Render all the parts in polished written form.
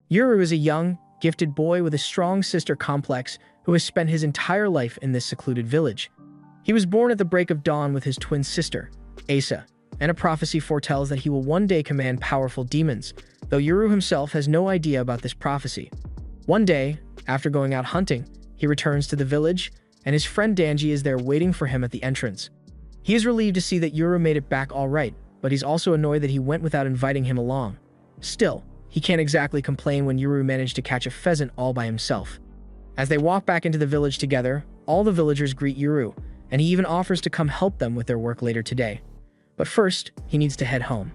Yuru is a young, gifted boy with a strong sister complex who has spent his entire life in this secluded village. He was born at the break of dawn with his twin sister, Asa, and a prophecy foretells that he will one day command powerful demons, though Yuru himself has no idea about this prophecy. One day, after going out hunting, he returns to the village, and his friend Danji is there waiting for him at the entrance. He is relieved to see that Yuru made it back all right, but he's also annoyed that he went without inviting him along. Still, he can't exactly complain when Yuru managed to catch a pheasant all by himself. As they walk back into the village together, all the villagers greet Yuru, and he even offers to come help them with their work later today. But first, he needs to head home.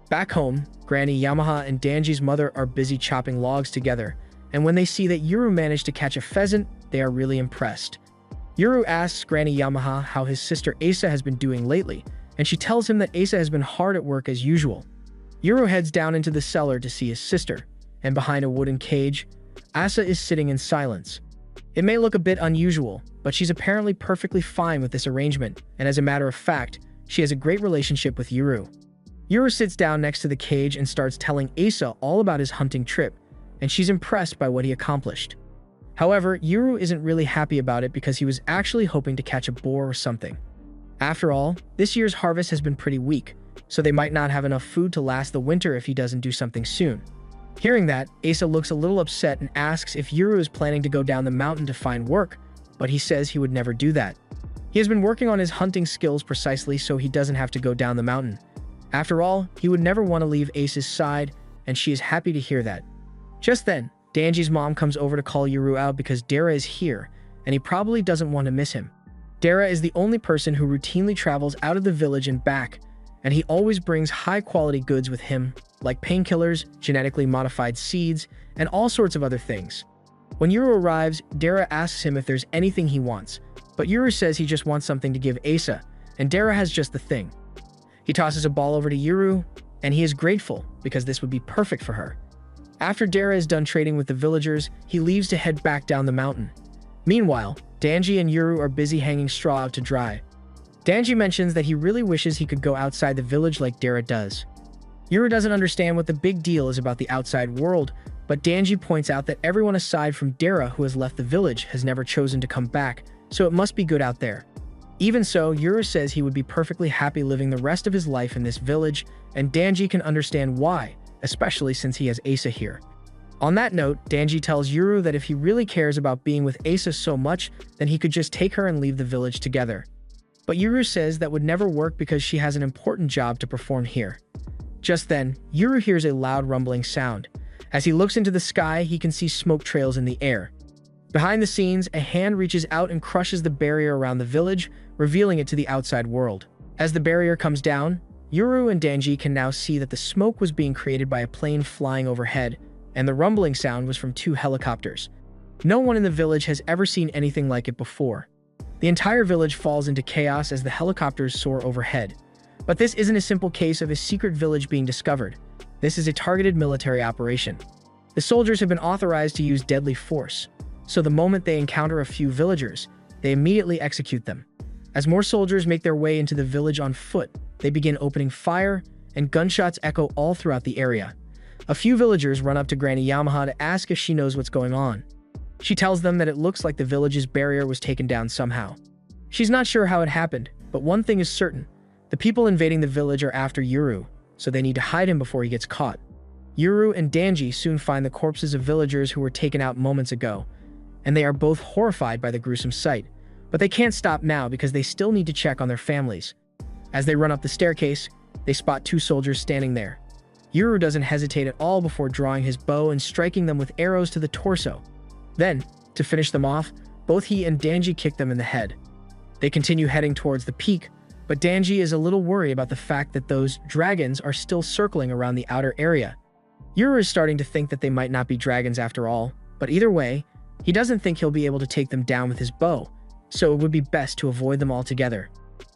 Back home, Granny Yamaha and Danji's mother are busy chopping logs together, and when they see that Yuru managed to catch a pheasant, they are really impressed. Yuru asks Granny Yamaha how his sister Asa has been doing lately, and she tells him that Asa has been hard at work as usual. Yuru heads down into the cellar to see his sister, and behind a wooden cage, Asa is sitting in silence. It may look a bit unusual, but she's apparently perfectly fine with this arrangement, and as a matter of fact, she has a great relationship with Yuru. Yuru sits down next to the cage and starts telling Asa all about his hunting trip, and she's impressed by what he accomplished. However, Yuru isn't really happy about it because he was actually hoping to catch a boar or something. After all, this year's harvest has been pretty weak, so they might not have enough food to last the winter if he doesn't do something soon. Hearing that, Asa looks a little upset and asks if Yuru is planning to go down the mountain to find work, but he says he would never do that. He has been working on his hunting skills precisely so he doesn't have to go down the mountain. After all, he would never want to leave Asa's side, and she is happy to hear that. Just then, Danji's mom comes over to call Yuru out because Dara is here, and he probably doesn't want to miss him. Dara is the only person who routinely travels out of the village and back, and he always brings high-quality goods with him, like painkillers, genetically modified seeds, and all sorts of other things. When Yuru arrives, Dara asks him if there's anything he wants, but Yuru says he just wants something to give Asa, and Dara has just the thing. He tosses a ball over to Yuru, and he is grateful because this would be perfect for her. After Dara is done trading with the villagers, he leaves to head back down the mountain. Meanwhile, Danji and Yuru are busy hanging straw out to dry. Danji mentions that he really wishes he could go outside the village like Dara does. Yuru doesn't understand what the big deal is about the outside world, but Danji points out that everyone aside from Dara who has left the village has never chosen to come back, so it must be good out there. Even so, Yuru says he would be perfectly happy living the rest of his life in this village, and Danji can understand why, especially since he has Asa here. On that note, Danji tells Yuru that if he really cares about being with Asa so much, then he could just take her and leave the village together. But Yuru says that would never work because she has an important job to perform here. Just then, Yuru hears a loud rumbling sound. As he looks into the sky, he can see smoke trails in the air. Behind the scenes, a hand reaches out and crushes the barrier around the village, revealing it to the outside world. As the barrier comes down, Yuru and Danji can now see that the smoke was being created by a plane flying overhead, and the rumbling sound was from 2 helicopters. No one in the village has ever seen anything like it before. The entire village falls into chaos as the helicopters soar overhead. But this isn't a simple case of a secret village being discovered. This is a targeted military operation. The soldiers have been authorized to use deadly force, so the moment they encounter a few villagers, they immediately execute them. As more soldiers make their way into the village on foot, they begin opening fire, and gunshots echo all throughout the area. A few villagers run up to Granny Yamaha to ask if she knows what's going on. She tells them that it looks like the village's barrier was taken down somehow. She's not sure how it happened, but one thing is certain. The people invading the village are after Yuru, so they need to hide him before he gets caught. Yuru and Danji soon find the corpses of villagers who were taken out moments ago, and they are both horrified by the gruesome sight. But they can't stop now because they still need to check on their families. As they run up the staircase, they spot 2 soldiers standing there. Yuru doesn't hesitate at all before drawing his bow and striking them with arrows to the torso. Then, to finish them off, both he and Danji kick them in the head. They continue heading towards the peak, but Danji is a little worried about the fact that those dragons are still circling around the outer area. Yuru is starting to think that they might not be dragons after all, but either way, he doesn't think he'll be able to take them down with his bow, so it would be best to avoid them altogether.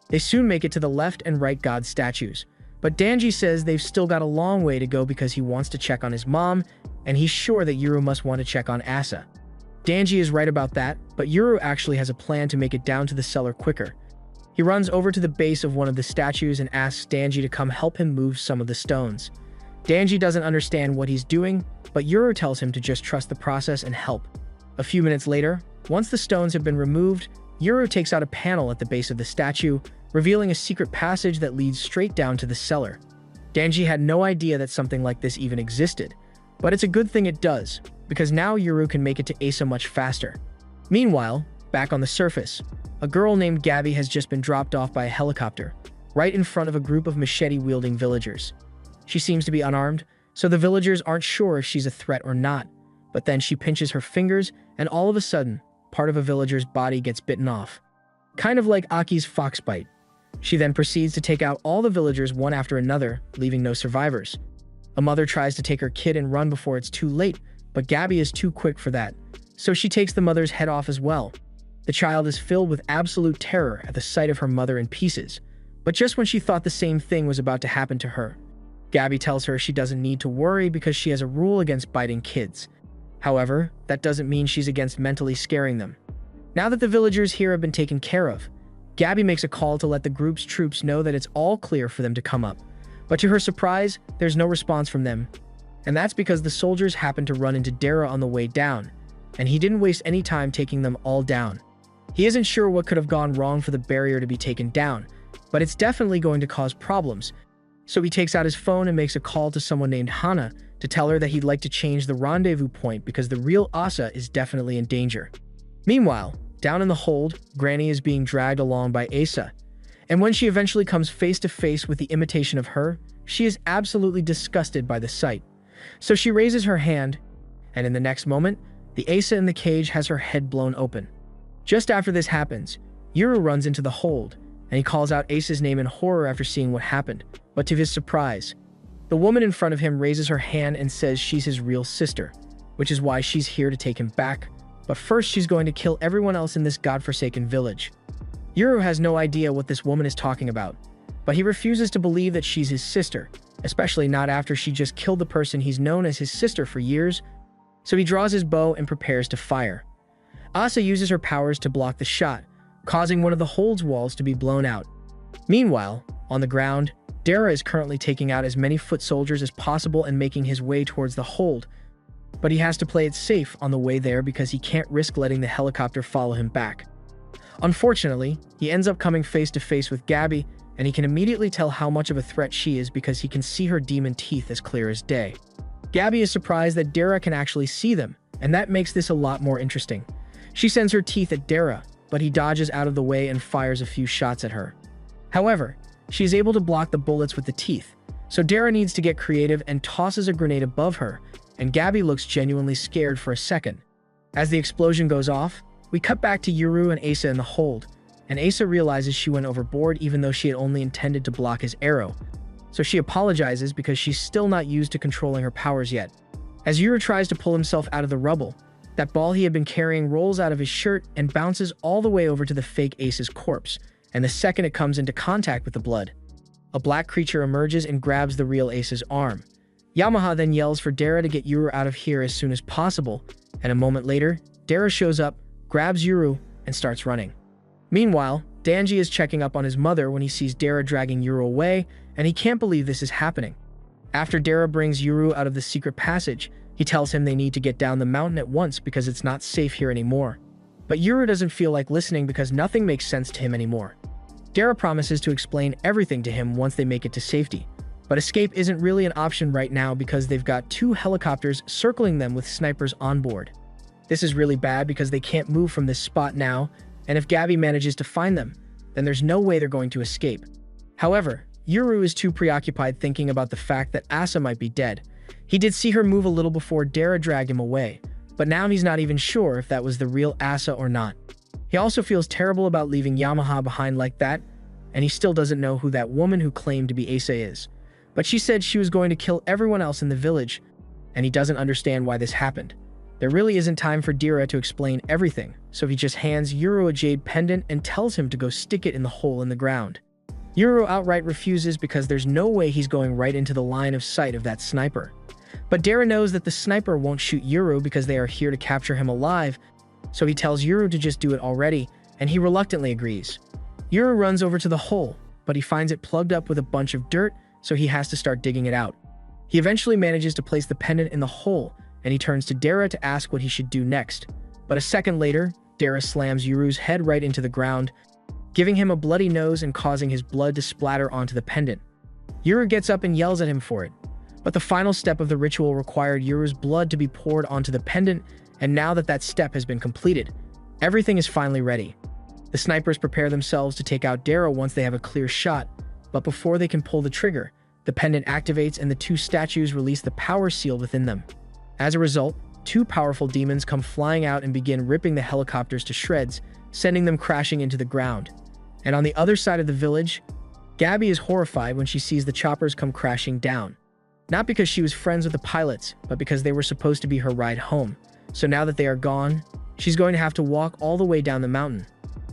They soon make it to the left and right god statues, but Danji says they've still got a long way to go because he wants to check on his mom, and he's sure that Yuru must want to check on Asa. Danji is right about that, but Yuru actually has a plan to make it down to the cellar quicker. He runs over to the base of one of the statues and asks Danji to come help him move some of the stones. Danji doesn't understand what he's doing, but Yuru tells him to just trust the process and help. A few minutes later, once the stones have been removed, Yuru takes out a panel at the base of the statue, revealing a secret passage that leads straight down to the cellar. Danji had no idea that something like this even existed, but it's a good thing it does, because now Yuru can make it to Asa much faster. Meanwhile, back on the surface, a girl named Gabby has just been dropped off by a helicopter, right in front of a group of machete-wielding villagers. She seems to be unarmed, so the villagers aren't sure if she's a threat or not, but then she pinches her fingers, and all of a sudden, part of a villager's body gets bitten off. Kind of like Aki's fox bite. She then proceeds to take out all the villagers one after another, leaving no survivors. A mother tries to take her kid and run before it's too late, but Gabby is too quick for that, so she takes the mother's head off as well. The child is filled with absolute terror at the sight of her mother in pieces, but just when she thought the same thing was about to happen to her, Gabby tells her she doesn't need to worry because she has a rule against biting kids. However, that doesn't mean she's against mentally scaring them. Now that the villagers here have been taken care of, Gabby makes a call to let the group's troops know that it's all clear for them to come up. But to her surprise, there's no response from them. And that's because the soldiers happened to run into Dara on the way down, and he didn't waste any time taking them all down. He isn't sure what could have gone wrong for the barrier to be taken down, but it's definitely going to cause problems. So he takes out his phone and makes a call to someone named Hana to tell her that he'd like to change the rendezvous point because the real Asa is definitely in danger. Meanwhile, down in the hold, Granny is being dragged along by Asa, and when she eventually comes face to face with the imitation of her, she is absolutely disgusted by the sight. So she raises her hand, and in the next moment, the Asa in the cage has her head blown open. Just after this happens, Yuru runs into the hold, and he calls out Asa's name in horror after seeing what happened, but to his surprise, the woman in front of him raises her hand and says she's his real sister, which is why she's here to take him back, but first she's going to kill everyone else in this godforsaken village. Yuru has no idea what this woman is talking about, but he refuses to believe that she's his sister, especially not after she just killed the person he's known as his sister for years, so he draws his bow and prepares to fire. Asa uses her powers to block the shot, causing one of the hold's walls to be blown out. Meanwhile, on the ground, Dara is currently taking out as many foot soldiers as possible and making his way towards the hold, but he has to play it safe on the way there because he can't risk letting the helicopter follow him back. Unfortunately, he ends up coming face to face with Gabby, and he can immediately tell how much of a threat she is because he can see her demon teeth as clear as day. Gabby is surprised that Dara can actually see them, and that makes this a lot more interesting. She sends her teeth at Dara, but he dodges out of the way and fires a few shots at her. However, she is able to block the bullets with the teeth, so Dara needs to get creative and tosses a grenade above her, and Gabby looks genuinely scared for a second. As the explosion goes off, we cut back to Yuru and Asa in the hold, and Asa realizes she went overboard even though she had only intended to block his arrow, so she apologizes because she's still not used to controlling her powers yet. As Yuru tries to pull himself out of the rubble, that ball he had been carrying rolls out of his shirt and bounces all the way over to the fake Asa's corpse, and the second it comes into contact with the blood, a black creature emerges and grabs the real Asa's arm. Yamaha then yells for Dara to get Yuru out of here as soon as possible, and a moment later, Dara shows up, grabs Yuru, and starts running. Meanwhile, Danji is checking up on his mother when he sees Dara dragging Yuru away, and he can't believe this is happening. After Dara brings Yuru out of the secret passage, he tells him they need to get down the mountain at once because it's not safe here anymore. But Yuru doesn't feel like listening because nothing makes sense to him anymore. Dara promises to explain everything to him once they make it to safety, but escape isn't really an option right now because they've got 2 helicopters circling them with snipers on board. This is really bad because they can't move from this spot now, and if Gabby manages to find them, then there's no way they're going to escape. However, Yuru is too preoccupied thinking about the fact that Asa might be dead. He did see her move a little before Dara dragged him away, but now he's not even sure if that was the real Asa or not. He also feels terrible about leaving Yamaha behind like that, and he still doesn't know who that woman who claimed to be Asa is. But she said she was going to kill everyone else in the village, and he doesn't understand why this happened. There really isn't time for Dara to explain everything, so he just hands Yuru a jade pendant and tells him to go stick it in the hole in the ground. Yuru outright refuses because there's no way he's going right into the line of sight of that sniper. But Dara knows that the sniper won't shoot Yuru because they are here to capture him alive, so he tells Yuru to just do it already, and he reluctantly agrees. Yuru runs over to the hole, but he finds it plugged up with a bunch of dirt, so he has to start digging it out. He eventually manages to place the pendant in the hole, and he turns to Dara to ask what he should do next. But a second later, Dara slams Yuru's head right into the ground, giving him a bloody nose and causing his blood to splatter onto the pendant. Yuru gets up and yells at him for it. But the final step of the ritual required Yuru's blood to be poured onto the pendant, and now that that step has been completed, everything is finally ready. The snipers prepare themselves to take out Dara once they have a clear shot, but before they can pull the trigger, the pendant activates and the two statues release the power seal within them. As a result, two powerful demons come flying out and begin ripping the helicopters to shreds, sending them crashing into the ground. And on the other side of the village, Gabby is horrified when she sees the choppers come crashing down. Not because she was friends with the pilots, but because they were supposed to be her ride home. So now that they are gone, she's going to have to walk all the way down the mountain.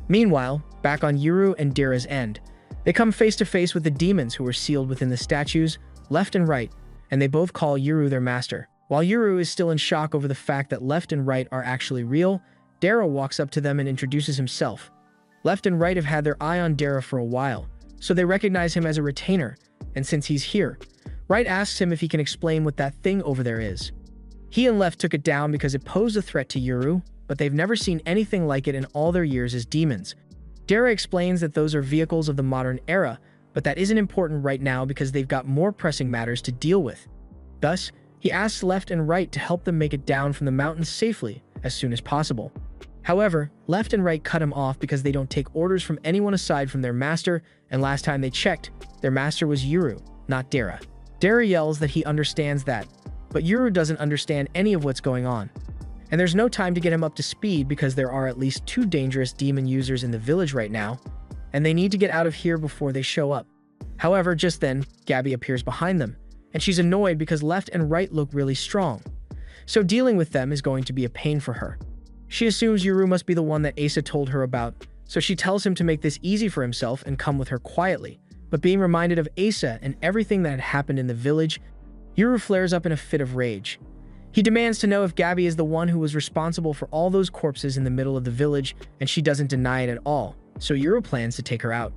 Meanwhile, back on Yuru and Dara's end, they come face to face with the demons who were sealed within the statues, left and right, and they both call Yuru their master. While Yuru is still in shock over the fact that left and right are actually real, Dara walks up to them and introduces himself. Left and right have had their eye on Dara for a while, so they recognize him as a retainer, and since he's here, Right asks him if he can explain what that thing over there is. He and Left took it down because it posed a threat to Yuru, but they've never seen anything like it in all their years as demons. Dara explains that those are vehicles of the modern era, but that isn't important right now because they've got more pressing matters to deal with. Thus, he asks Left and Right to help them make it down from the mountain safely as soon as possible. However, Left and Right cut him off because they don't take orders from anyone aside from their master, and last time they checked, their master was Yuru, not Dara. Dara yells that he understands that, but Yuru doesn't understand any of what's going on. And there's no time to get him up to speed because there are at least 2 dangerous demon users in the village right now, and they need to get out of here before they show up. However, just then, Gabby appears behind them, and she's annoyed because Left and Right look really strong. So dealing with them is going to be a pain for her. She assumes Yuru must be the one that Asa told her about, so she tells him to make this easy for himself and come with her quietly. But being reminded of Asa and everything that had happened in the village, Yuru flares up in a fit of rage. He demands to know if Gabby is the one who was responsible for all those corpses in the middle of the village, and she doesn't deny it at all, so Yuru plans to take her out.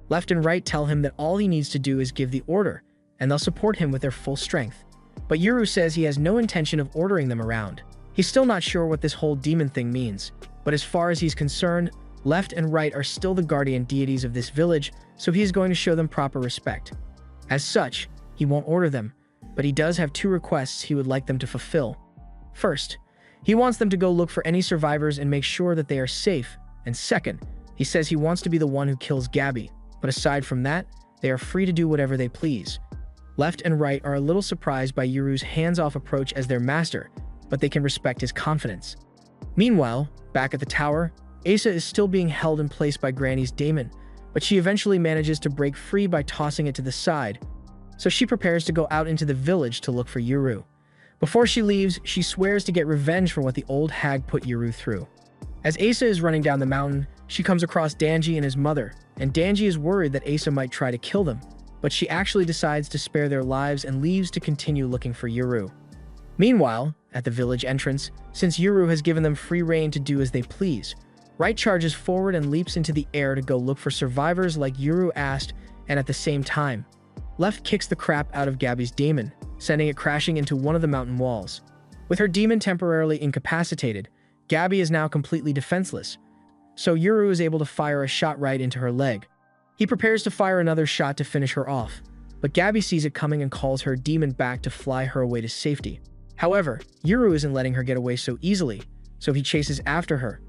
Left and Right tell him that all he needs to do is give the order, and they'll support him with their full strength. But Yuru says he has no intention of ordering them around. He's still not sure what this whole demon thing means, but as far as he's concerned, Left and Right are still the guardian deities of this village, so he is going to show them proper respect. As such, he won't order them, but he does have 2 requests he would like them to fulfill. First, he wants them to go look for any survivors and make sure that they are safe, and second, he says he wants to be the one who kills Gabby, but aside from that, they are free to do whatever they please. Left and Right are a little surprised by Yuru's hands-off approach as their master, but they can respect his confidence. Meanwhile, back at the tower, Asa is still being held in place by Granny's daemon, but she eventually manages to break free by tossing it to the side, so she prepares to go out into the village to look for Yuru. Before she leaves, she swears to get revenge for what the old hag put Yuru through. As Asa is running down the mountain, she comes across Danji and his mother, and Danji is worried that Asa might try to kill them, but she actually decides to spare their lives and leaves to continue looking for Yuru. Meanwhile, at the village entrance, since Yuru has given them free rein to do as they please, Right charges forward and leaps into the air to go look for survivors like Yuru asked, and at the same time, Left kicks the crap out of Gabby's daemon, sending it crashing into one of the mountain walls. With her daemon temporarily incapacitated, Gabby is now completely defenseless, so Yuru is able to fire a shot right into her leg. He prepares to fire another shot to finish her off, but Gabby sees it coming and calls her daemon back to fly her away to safety. However, Yuru isn't letting her get away so easily, so he chases after her,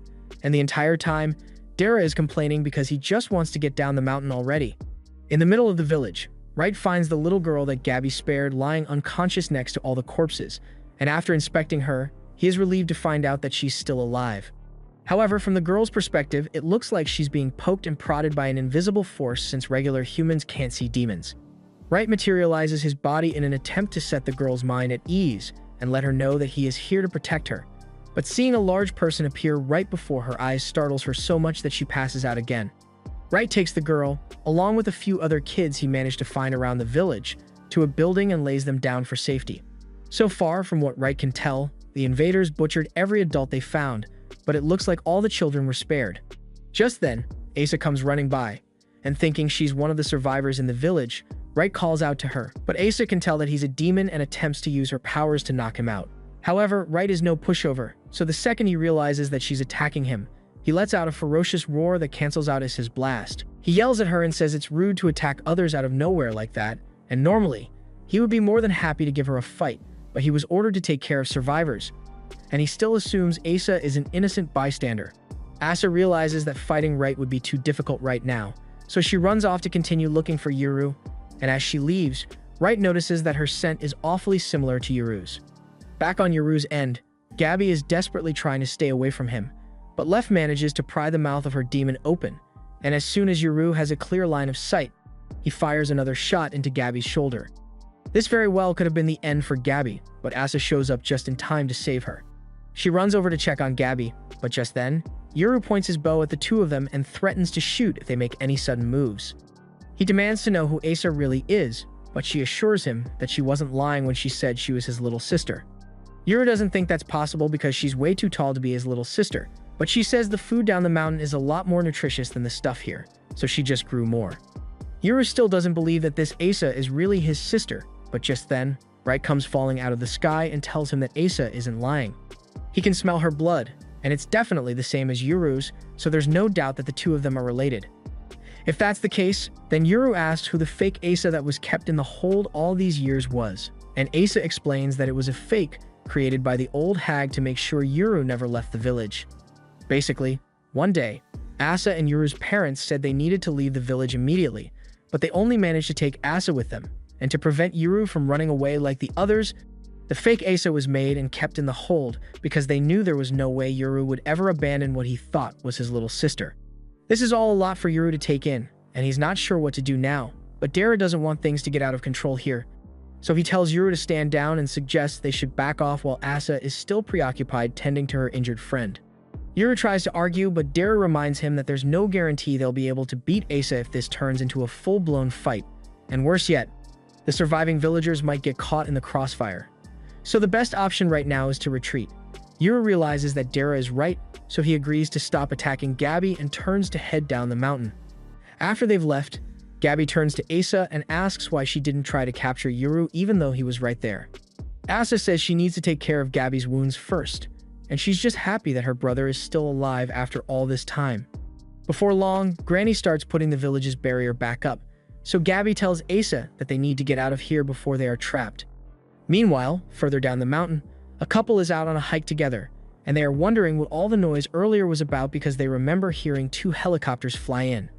and the entire time, Dara is complaining because he just wants to get down the mountain already. In the middle of the village, Right finds the little girl that Gabby spared lying unconscious next to all the corpses, and after inspecting her, he is relieved to find out that she's still alive. However, from the girl's perspective, it looks like she's being poked and prodded by an invisible force since regular humans can't see demons. Right materializes his body in an attempt to set the girl's mind at ease and let her know that he is here to protect her. But seeing a large person appear right before her eyes startles her so much that she passes out again. Right takes the girl, along with a few other kids he managed to find around the village, to a building and lays them down for safety. So far, from what Right can tell, the invaders butchered every adult they found, but it looks like all the children were spared. Just then, Asa comes running by, and thinking she's one of the survivors in the village, Wright calls out to her, but Asa can tell that he's a demon and attempts to use her powers to knock him out. However, Wright is no pushover, so the second he realizes that she's attacking him, he lets out a ferocious roar that cancels out as his blast. He yells at her and says it's rude to attack others out of nowhere like that, and normally, he would be more than happy to give her a fight, but he was ordered to take care of survivors, and he still assumes Asa is an innocent bystander. Asa realizes that fighting Wright would be too difficult right now, so she runs off to continue looking for Yuru, and as she leaves, Wright notices that her scent is awfully similar to Yuru's. Back on Yuru's end, Gabby is desperately trying to stay away from him, but Left manages to pry the mouth of her demon open, and as soon as Yuru has a clear line of sight, he fires another shot into Gabby's shoulder. This very well could have been the end for Gabby, but Asa shows up just in time to save her. She runs over to check on Gabby, but just then, Yuru points his bow at the two of them and threatens to shoot if they make any sudden moves. He demands to know who Asa really is, but she assures him that she wasn't lying when she said she was his little sister. Yuru doesn't think that's possible because she's way too tall to be his little sister, but she says the food down the mountain is a lot more nutritious than the stuff here, so she just grew more. Yuru still doesn't believe that this Asa is really his sister, but just then, Wright comes falling out of the sky and tells him that Asa isn't lying. He can smell her blood, and it's definitely the same as Yuru's, so there's no doubt that the two of them are related. If that's the case, then Yuru asks who the fake Asa that was kept in the hold all these years was, and Asa explains that it was a fake created by the old hag to make sure Yuru never left the village. Basically, one day, Asa and Yuru's parents said they needed to leave the village immediately, but they only managed to take Asa with them, and to prevent Yuru from running away like the others, the fake Asa was made and kept in the hold because they knew there was no way Yuru would ever abandon what he thought was his little sister. This is all a lot for Yuru to take in, and he's not sure what to do now, but Dara doesn't want things to get out of control here. So he tells Yuru to stand down and suggests they should back off while Asa is still preoccupied tending to her injured friend. Yuru tries to argue, but Dara reminds him that there's no guarantee they'll be able to beat Asa if this turns into a full-blown fight, and worse yet, the surviving villagers might get caught in the crossfire. So the best option right now is to retreat. Yuru realizes that Dara is right, so he agrees to stop attacking Gabby and turns to head down the mountain. After they've left, Gabby turns to Asa and asks why she didn't try to capture Yuru even though he was right there. Asa says she needs to take care of Gabby's wounds first, and she's just happy that her brother is still alive after all this time. Before long, Granny starts putting the village's barrier back up, so Gabby tells Asa that they need to get out of here before they are trapped. Meanwhile, further down the mountain, a couple is out on a hike together, and they are wondering what all the noise earlier was about because they remember hearing two helicopters fly in.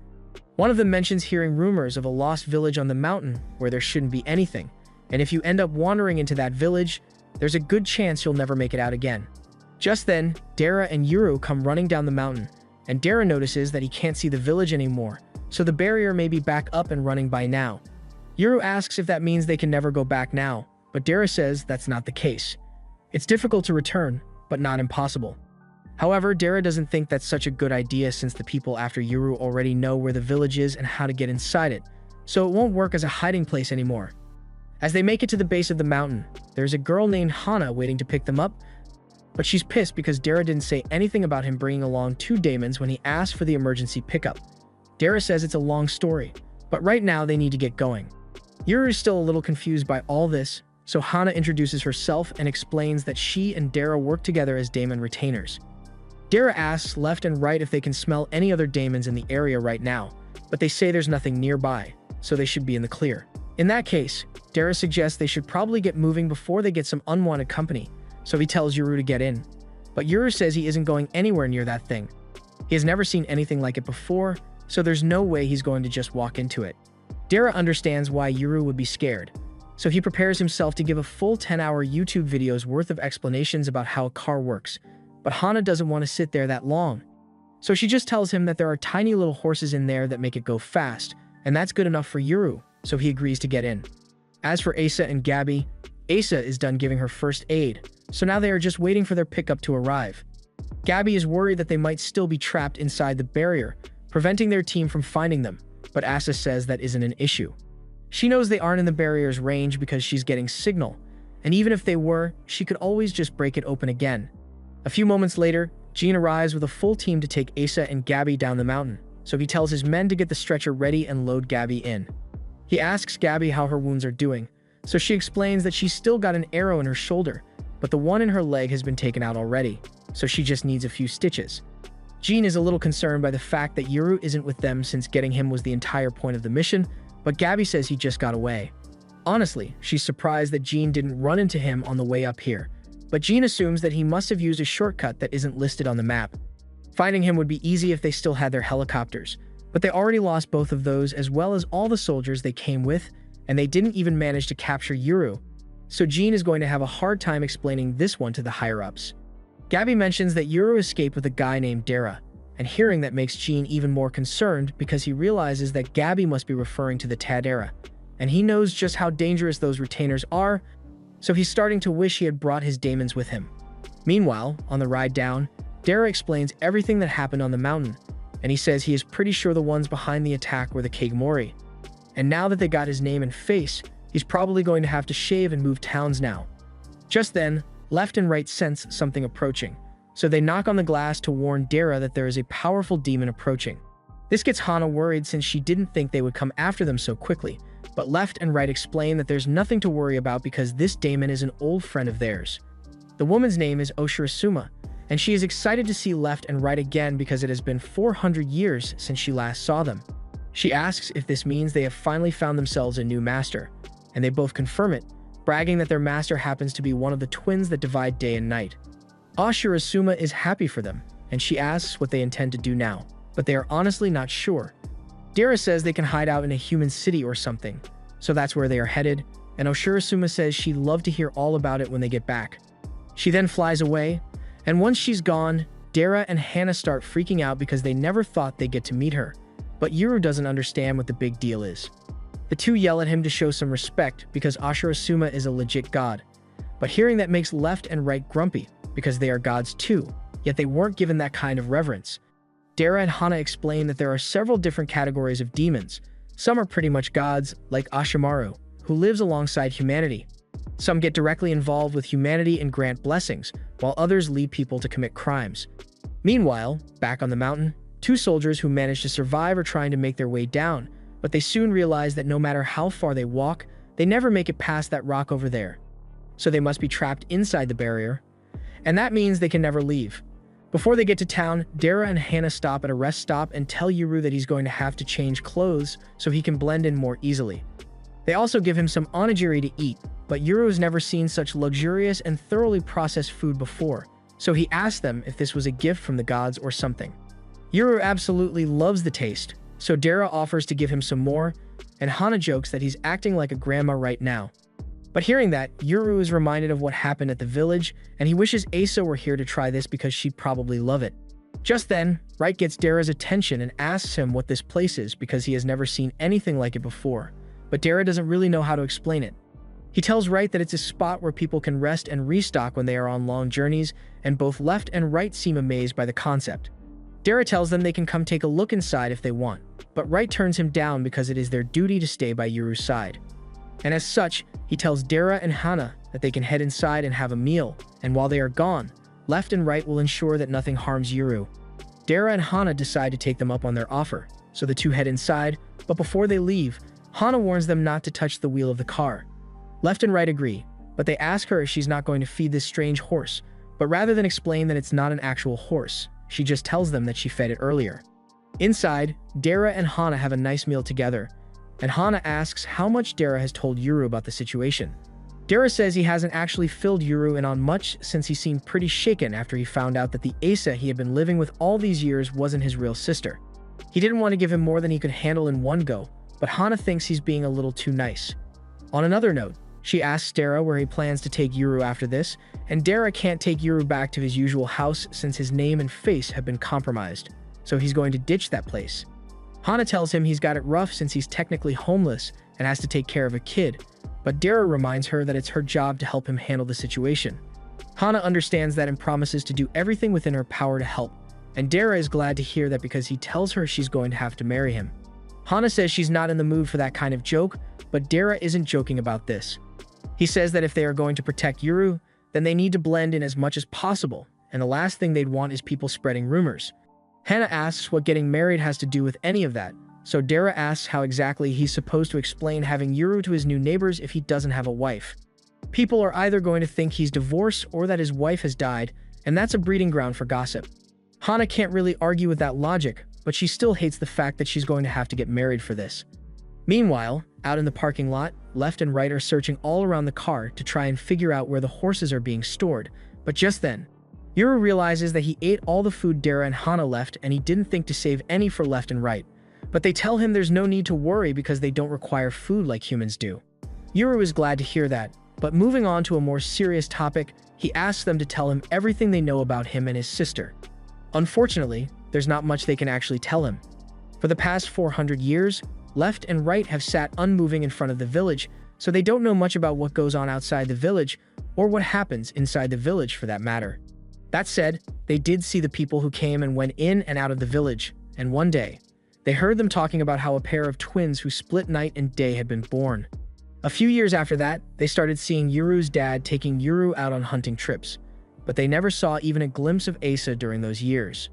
One of them mentions hearing rumors of a lost village on the mountain where there shouldn't be anything, and if you end up wandering into that village, there's a good chance you'll never make it out again. Just then, Dara and Yuru come running down the mountain, and Dara notices that he can't see the village anymore, so the barrier may be back up and running by now. Yuru asks if that means they can never go back now, but Dara says that's not the case. It's difficult to return, but not impossible. However, Dara doesn't think that's such a good idea since the people after Yuru already know where the village is and how to get inside it, so it won't work as a hiding place anymore. As they make it to the base of the mountain, there's a girl named Hana waiting to pick them up, but she's pissed because Dara didn't say anything about him bringing along two daemons when he asked for the emergency pickup. Dara says it's a long story, but right now they need to get going. Yuru is still a little confused by all this, so Hana introduces herself and explains that she and Dara work together as daemon retainers. Dara asks left and right if they can smell any other daemons in the area right now, but they say there's nothing nearby, so they should be in the clear. In that case, Dara suggests they should probably get moving before they get some unwanted company, so he tells Yuru to get in. But Yuru says he isn't going anywhere near that thing. He has never seen anything like it before, so there's no way he's going to just walk into it. Dara understands why Yuru would be scared, so he prepares himself to give a full 10-hour YouTube video's worth of explanations about how a car works, but Hana doesn't want to sit there that long. So she just tells him that there are tiny little horses in there that make it go fast, and that's good enough for Yuru, so he agrees to get in. As for Asa and Gabby, Asa is done giving her first aid, so now they are just waiting for their pickup to arrive. Gabby is worried that they might still be trapped inside the barrier, preventing their team from finding them, but Asa says that isn't an issue. She knows they aren't in the barrier's range because she's getting signal, and even if they were, she could always just break it open again. A few moments later, Jean arrives with a full team to take Asa and Gabby down the mountain, so he tells his men to get the stretcher ready and load Gabby in. He asks Gabby how her wounds are doing, so she explains that she's still got an arrow in her shoulder, but the one in her leg has been taken out already, so she just needs a few stitches. Jean is a little concerned by the fact that Yuru isn't with them since getting him was the entire point of the mission, but Gabby says he just got away. Honestly, she's surprised that Jean didn't run into him on the way up here, but Jean assumes that he must have used a shortcut that isn't listed on the map. Finding him would be easy if they still had their helicopters, but they already lost both of those as well as all the soldiers they came with, and they didn't even manage to capture Yuru, so Jean is going to have a hard time explaining this one to the higher-ups. Gabby mentions that Yuru escaped with a guy named Dara, and hearing that makes Jean even more concerned because he realizes that Gabby must be referring to the Tadera, and he knows just how dangerous those retainers are, so he's starting to wish he had brought his daemons with him. Meanwhile, on the ride down, Dara explains everything that happened on the mountain, and he says he is pretty sure the ones behind the attack were the Kegmori. And now that they got his name and face, he's probably going to have to shave and move towns now. Just then, Left and Right sense something approaching, so they knock on the glass to warn Dara that there is a powerful demon approaching. This gets Hana worried since she didn't think they would come after them so quickly, but Left and Right explain that there's nothing to worry about because this daemon is an old friend of theirs. The woman's name is Oshirasuma, and she is excited to see Left and Right again because it has been 400 years since she last saw them. She asks if this means they have finally found themselves a new master, and they both confirm it, bragging that their master happens to be one of the twins that divide day and night. Oshirasuma is happy for them, and she asks what they intend to do now, but they are honestly not sure. Dara says they can hide out in a human city or something, so that's where they are headed, and Oshirasuma says she'd love to hear all about it when they get back. She then flies away, and once she's gone, Dara and Hana start freaking out because they never thought they'd get to meet her, but Yuru doesn't understand what the big deal is. The two yell at him to show some respect because Oshirasuma is a legit god, but hearing that makes Left and Right grumpy because they are gods too, yet they weren't given that kind of reverence. Dara and Hana explain that there are several different categories of demons. Some are pretty much gods, like Ashimaru, who lives alongside humanity. Some get directly involved with humanity and grant blessings, while others lead people to commit crimes. Meanwhile, back on the mountain, two soldiers who manage to survive are trying to make their way down, but they soon realize that no matter how far they walk, they never make it past that rock over there. So they must be trapped inside the barrier, and that means they can never leave. Before they get to town, Dara and Hana stop at a rest stop and tell Yuru that he's going to have to change clothes so he can blend in more easily. They also give him some onigiri to eat, but Yuru has never seen such luxurious and thoroughly processed food before, so he asks them if this was a gift from the gods or something. Yuru absolutely loves the taste, so Dara offers to give him some more, and Hana jokes that he's acting like a grandma right now. But hearing that, Yuru is reminded of what happened at the village, and he wishes Asa were here to try this because she'd probably love it. Just then, Right gets Dara's attention and asks him what this place is because he has never seen anything like it before, but Dara doesn't really know how to explain it. He tells Right that it's a spot where people can rest and restock when they are on long journeys, and both Left and Right seem amazed by the concept. Dara tells them they can come take a look inside if they want, but Right turns him down because it is their duty to stay by Yuru's side. And as such, he tells Dara and Hana that they can head inside and have a meal, and while they are gone, Left and Right will ensure that nothing harms Yuru. Dara and Hana decide to take them up on their offer, so the two head inside, but before they leave, Hana warns them not to touch the wheel of the car. Left and Right agree, but they ask her if she's not going to feed this strange horse, but rather than explain that it's not an actual horse, she just tells them that she fed it earlier. Inside, Dara and Hana have a nice meal together, and Hana asks how much Dara has told Yuru about the situation. Dara says he hasn't actually filled Yuru in on much since he seemed pretty shaken after he found out that the Asa he had been living with all these years wasn't his real sister. He didn't want to give him more than he could handle in one go, but Hana thinks he's being a little too nice. On another note, she asks Dara where he plans to take Yuru after this, and Dara can't take Yuru back to his usual house since his name and face have been compromised, so he's going to ditch that place. Hana tells him he's got it rough since he's technically homeless and has to take care of a kid, but Dara reminds her that it's her job to help him handle the situation. Hana understands that and promises to do everything within her power to help, and Dara is glad to hear that because he tells her she's going to have to marry him. Hana says she's not in the mood for that kind of joke, but Dara isn't joking about this. He says that if they are going to protect Yuru, then they need to blend in as much as possible, and the last thing they'd want is people spreading rumors. Hana asks what getting married has to do with any of that, So Dara asks how exactly he's supposed to explain having Yuru to his new neighbors if he doesn't have a wife. People are either going to think he's divorced or that his wife has died, and that's a breeding ground for gossip. Hana can't really argue with that logic, but she still hates the fact that she's going to have to get married for this. Meanwhile, out in the parking lot, Left and Right are searching all around the car to try and figure out where the horses are being stored, but just then, Yuru realizes that he ate all the food Dara and Hana left and he didn't think to save any for Left and Right. But they tell him there's no need to worry because they don't require food like humans do. Yuru is glad to hear that, but moving on to a more serious topic, he asks them to tell him everything they know about him and his sister. Unfortunately, there's not much they can actually tell him. For the past 400 years, Left and Right have sat unmoving in front of the village, so they don't know much about what goes on outside the village, or what happens inside the village for that matter. That said, they did see the people who came and went in and out of the village, and one day, they heard them talking about how a pair of twins who split night and day had been born. A few years after that, they started seeing Yuru's dad taking Yuru out on hunting trips, but they never saw even a glimpse of Asa during those years.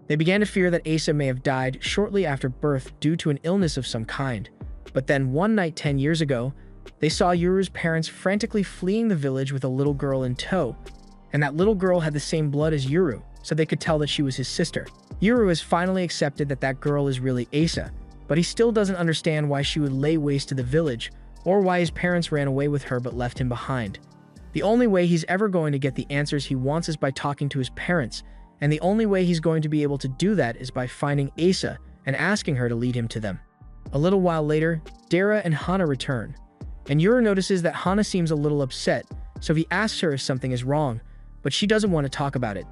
They began to fear that Asa may have died shortly after birth due to an illness of some kind, but then one night 10 years ago, they saw Yuru's parents frantically fleeing the village with a little girl in tow, and that little girl had the same blood as Yuru, so they could tell that she was his sister. Yuru has finally accepted that that girl is really Asa, but he still doesn't understand why she would lay waste to the village, or why his parents ran away with her but left him behind. The only way he's ever going to get the answers he wants is by talking to his parents, and the only way he's going to be able to do that is by finding Asa and asking her to lead him to them. A little while later, Dara and Hana return, and Yuru notices that Hana seems a little upset, so he asks her if something is wrong, but she doesn't want to talk about it.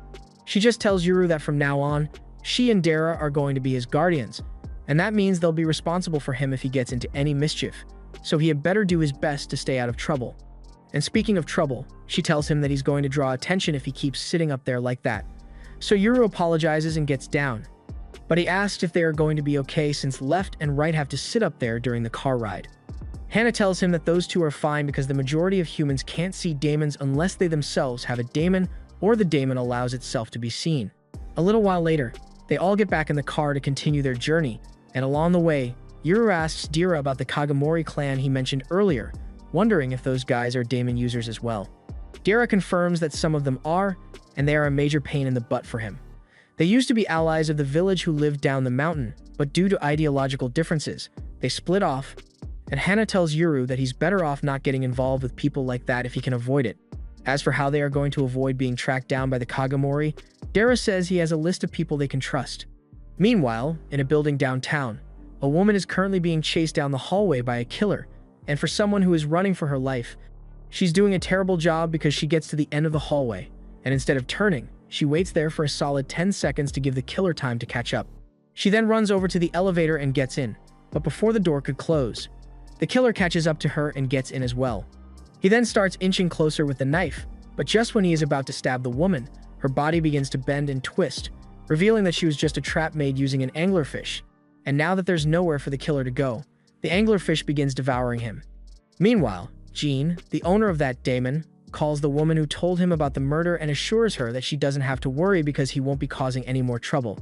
She just tells Yuru that from now on, she and Dara are going to be his guardians, and that means they'll be responsible for him if he gets into any mischief, so he had better do his best to stay out of trouble. And speaking of trouble, she tells him that he's going to draw attention if he keeps sitting up there like that. So Yuru apologizes and gets down, but he asks if they are going to be okay since Left and Right have to sit up there during the car ride. Hana tells him that those two are fine because the majority of humans can't see daemons unless they themselves have a daemon or the daemon allows itself to be seen. A little while later, they all get back in the car to continue their journey, and along the way, Yuru asks Dira about the Kagomori clan he mentioned earlier, wondering if those guys are daemon users as well. Dira confirms that some of them are, and they are a major pain in the butt for him. They used to be allies of the village who lived down the mountain, but due to ideological differences, they split off, and Hana tells Yuru that he's better off not getting involved with people like that if he can avoid it. As for how they are going to avoid being tracked down by the Kagomori, Dara says he has a list of people they can trust. Meanwhile, in a building downtown, a woman is currently being chased down the hallway by a killer, and for someone who is running for her life, she's doing a terrible job because she gets to the end of the hallway, and instead of turning, she waits there for a solid 10 seconds to give the killer time to catch up. She then runs over to the elevator and gets in, but before the door could close, the killer catches up to her and gets in as well. He then starts inching closer with the knife, but just when he is about to stab the woman, her body begins to bend and twist, revealing that she was just a trap made using an anglerfish. And now that there's nowhere for the killer to go, the anglerfish begins devouring him. Meanwhile, Jean, the owner of that daemon, calls the woman who told him about the murder and assures her that she doesn't have to worry because he won't be causing any more trouble.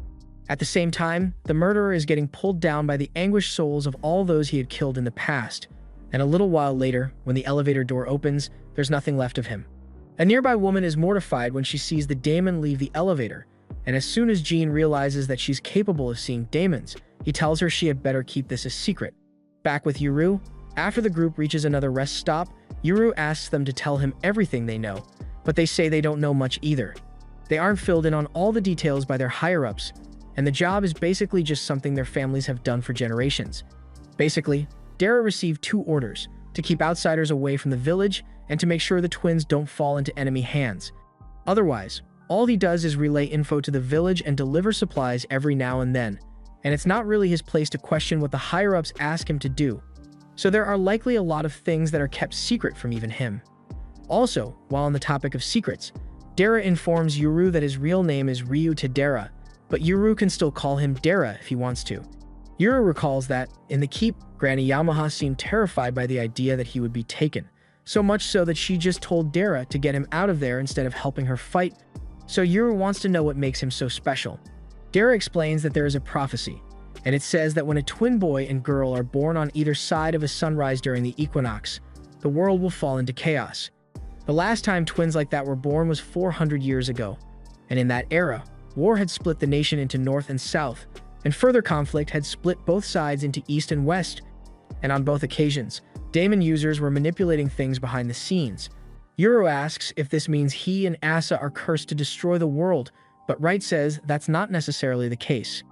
At the same time, the murderer is getting pulled down by the anguished souls of all those he had killed in the past, and a little while later, when the elevator door opens, there's nothing left of him. A nearby woman is mortified when she sees the daemon leave the elevator, and as soon as Jean realizes that she's capable of seeing daemons, he tells her she had better keep this a secret. Back with Yuru, after the group reaches another rest stop, Yuru asks them to tell him everything they know, but they say they don't know much either. They aren't filled in on all the details by their higher-ups, and the job is basically just something their families have done for generations. Basically, Dara received 2 orders: to keep outsiders away from the village and to make sure the twins don't fall into enemy hands. Otherwise, all he does is relay info to the village and deliver supplies every now and then, and it's not really his place to question what the higher-ups ask him to do. So there are likely a lot of things that are kept secret from even him. Also, while on the topic of secrets, Dara informs Yuru that his real name is Ryu Tadera, but Yuru can still call him Dara if he wants to. Yuru recalls that, in the keep, Granny Yamaha seemed terrified by the idea that he would be taken, so much so that she just told Dara to get him out of there instead of helping her fight, so Yuru wants to know what makes him so special. Dara explains that there is a prophecy, and it says that when a twin boy and girl are born on either side of a sunrise during the equinox, the world will fall into chaos. The last time twins like that were born was 400 years ago, and in that era, war had split the nation into North and South, and further conflict had split both sides into East and West. And on both occasions, Daemon users were manipulating things behind the scenes. Yuru asks if this means he and Asa are cursed to destroy the world, but Wright says that's not necessarily the case.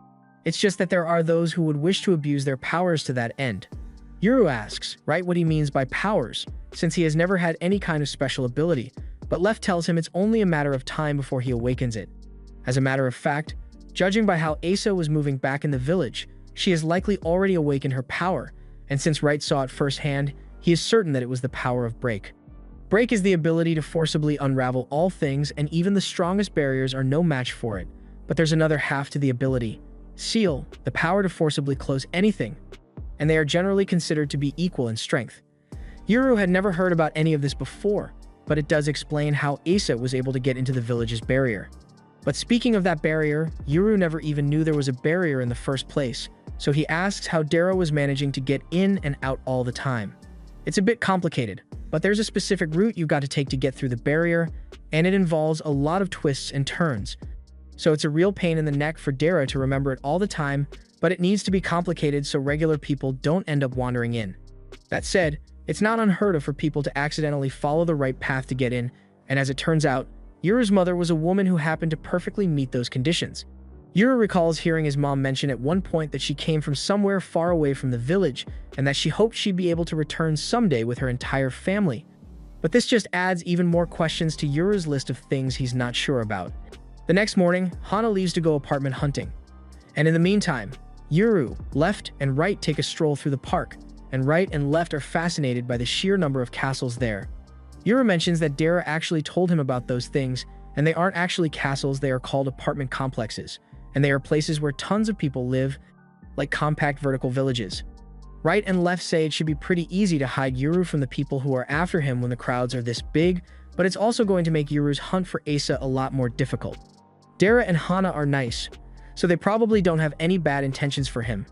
It's just that there are those who would wish to abuse their powers to that end. Yuru asks Wright what he means by powers, since he has never had any kind of special ability, but Left tells him it's only a matter of time before he awakens it. As a matter of fact, judging by how Asa was moving back in the village, she has likely already awakened her power, and since Wright saw it firsthand, he is certain that it was the power of Break. Break is the ability to forcibly unravel all things, and even the strongest barriers are no match for it. But there's another half to the ability. Seal, the power to forcibly close anything, and they are generally considered to be equal in strength. Yuru had never heard about any of this before, but it does explain how Asa was able to get into the village's barrier. But speaking of that barrier, Yuru never even knew there was a barrier in the first place, so he asks how Dara was managing to get in and out all the time. It's a bit complicated, but there's a specific route you've got to take to get through the barrier, and it involves a lot of twists and turns. So it's a real pain in the neck for Dara to remember it all the time, but it needs to be complicated so regular people don't end up wandering in. That said, it's not unheard of for people to accidentally follow the right path to get in, and as it turns out, Yuru's mother was a woman who happened to perfectly meet those conditions. Yuru recalls hearing his mom mention at one point that she came from somewhere far away from the village, and that she hoped she'd be able to return someday with her entire family. But this just adds even more questions to Yuru's list of things he's not sure about. The next morning, Hana leaves to go apartment hunting. And in the meantime, Yuru, Left, and Wright take a stroll through the park, and Wright and Left are fascinated by the sheer number of castles there. Yuru mentions that Dara actually told him about those things, and they aren't actually castles, they are called apartment complexes, and they are places where tons of people live, like compact vertical villages. Wright and Left say it should be pretty easy to hide Yuru from the people who are after him when the crowds are this big, but it's also going to make Yuru's hunt for Asa a lot more difficult. Dara and Hana are nice, so they probably don't have any bad intentions for him.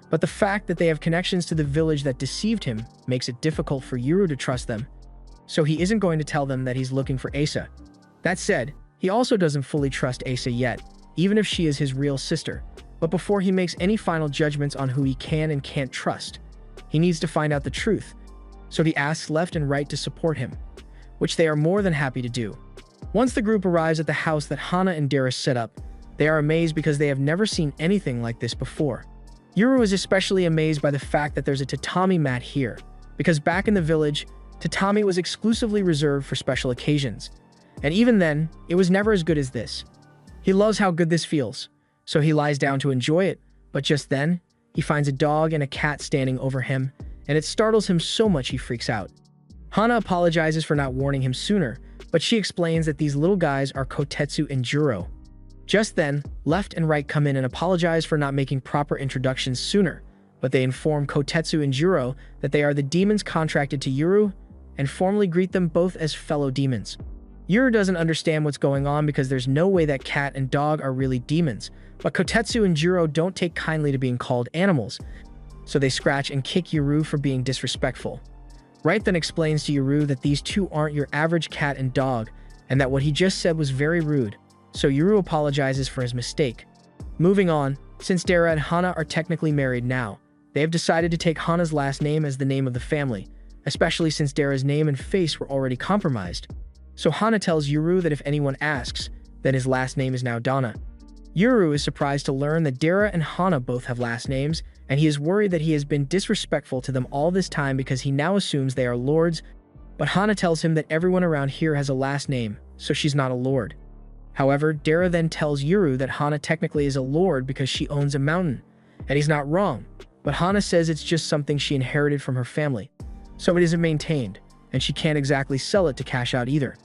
But the fact that they have connections to the village that deceived him makes it difficult for Yuru to trust them, so he isn't going to tell them that he's looking for Asa. That said, he also doesn't fully trust Asa yet, even if she is his real sister. But before he makes any final judgments on who he can and can't trust, he needs to find out the truth. So he asks Left and Right to support him, which they are more than happy to do. Once the group arrives at the house that Hana and Dara set up, they are amazed because they have never seen anything like this before. Yuru is especially amazed by the fact that there's a tatami mat here, because back in the village, tatami was exclusively reserved for special occasions. And even then, it was never as good as this. He loves how good this feels, so he lies down to enjoy it, but just then, he finds a dog and a cat standing over him, and it startles him so much he freaks out. Hana apologizes for not warning him sooner, but she explains that these little guys are Kotetsu and Juro. Just then, Left and Right come in and apologize for not making proper introductions sooner, but they inform Kotetsu and Juro that they are the demons contracted to Yuru, and formally greet them both as fellow demons. Yuru doesn't understand what's going on because there's no way that cat and dog are really demons, but Kotetsu and Juro don't take kindly to being called animals, so they scratch and kick Yuru for being disrespectful. Right then explains to Yuru that these two aren't your average cat and dog, and that what he just said was very rude, so Yuru apologizes for his mistake. Moving on, since Dara and Hana are technically married now, they have decided to take Hana's last name as the name of the family, especially since Dara's name and face were already compromised. So Hana tells Yuru that if anyone asks, then his last name is now Dana. Yuru is surprised to learn that Dara and Hana both have last names, and he is worried that he has been disrespectful to them all this time because he now assumes they are lords, but Hana tells him that everyone around here has a last name, so she's not a lord. However, Dara then tells Yuru that Hana technically is a lord because she owns a mountain, and he's not wrong, but Hana says it's just something she inherited from her family, so it isn't maintained, and she can't exactly sell it to cash out either.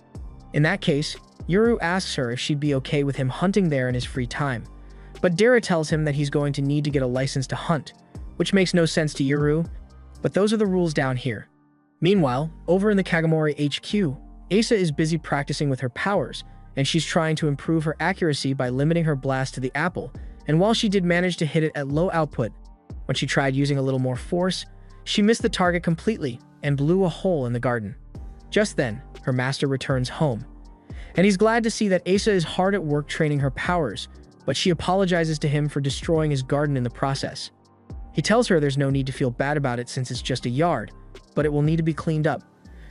In that case, Yuru asks her if she'd be okay with him hunting there in his free time, but Dara tells him that he's going to need to get a license to hunt, which makes no sense to Yuru, but those are the rules down here. Meanwhile, over in the Kagomori HQ, Asa is busy practicing with her powers, and she's trying to improve her accuracy by limiting her blast to the apple, and while she did manage to hit it at low output, when she tried using a little more force, she missed the target completely and blew a hole in the garden. Just then, her master returns home, and he's glad to see that Asa is hard at work training her powers, but she apologizes to him for destroying his garden in the process. He tells her there's no need to feel bad about it since it's just a yard, but it will need to be cleaned up.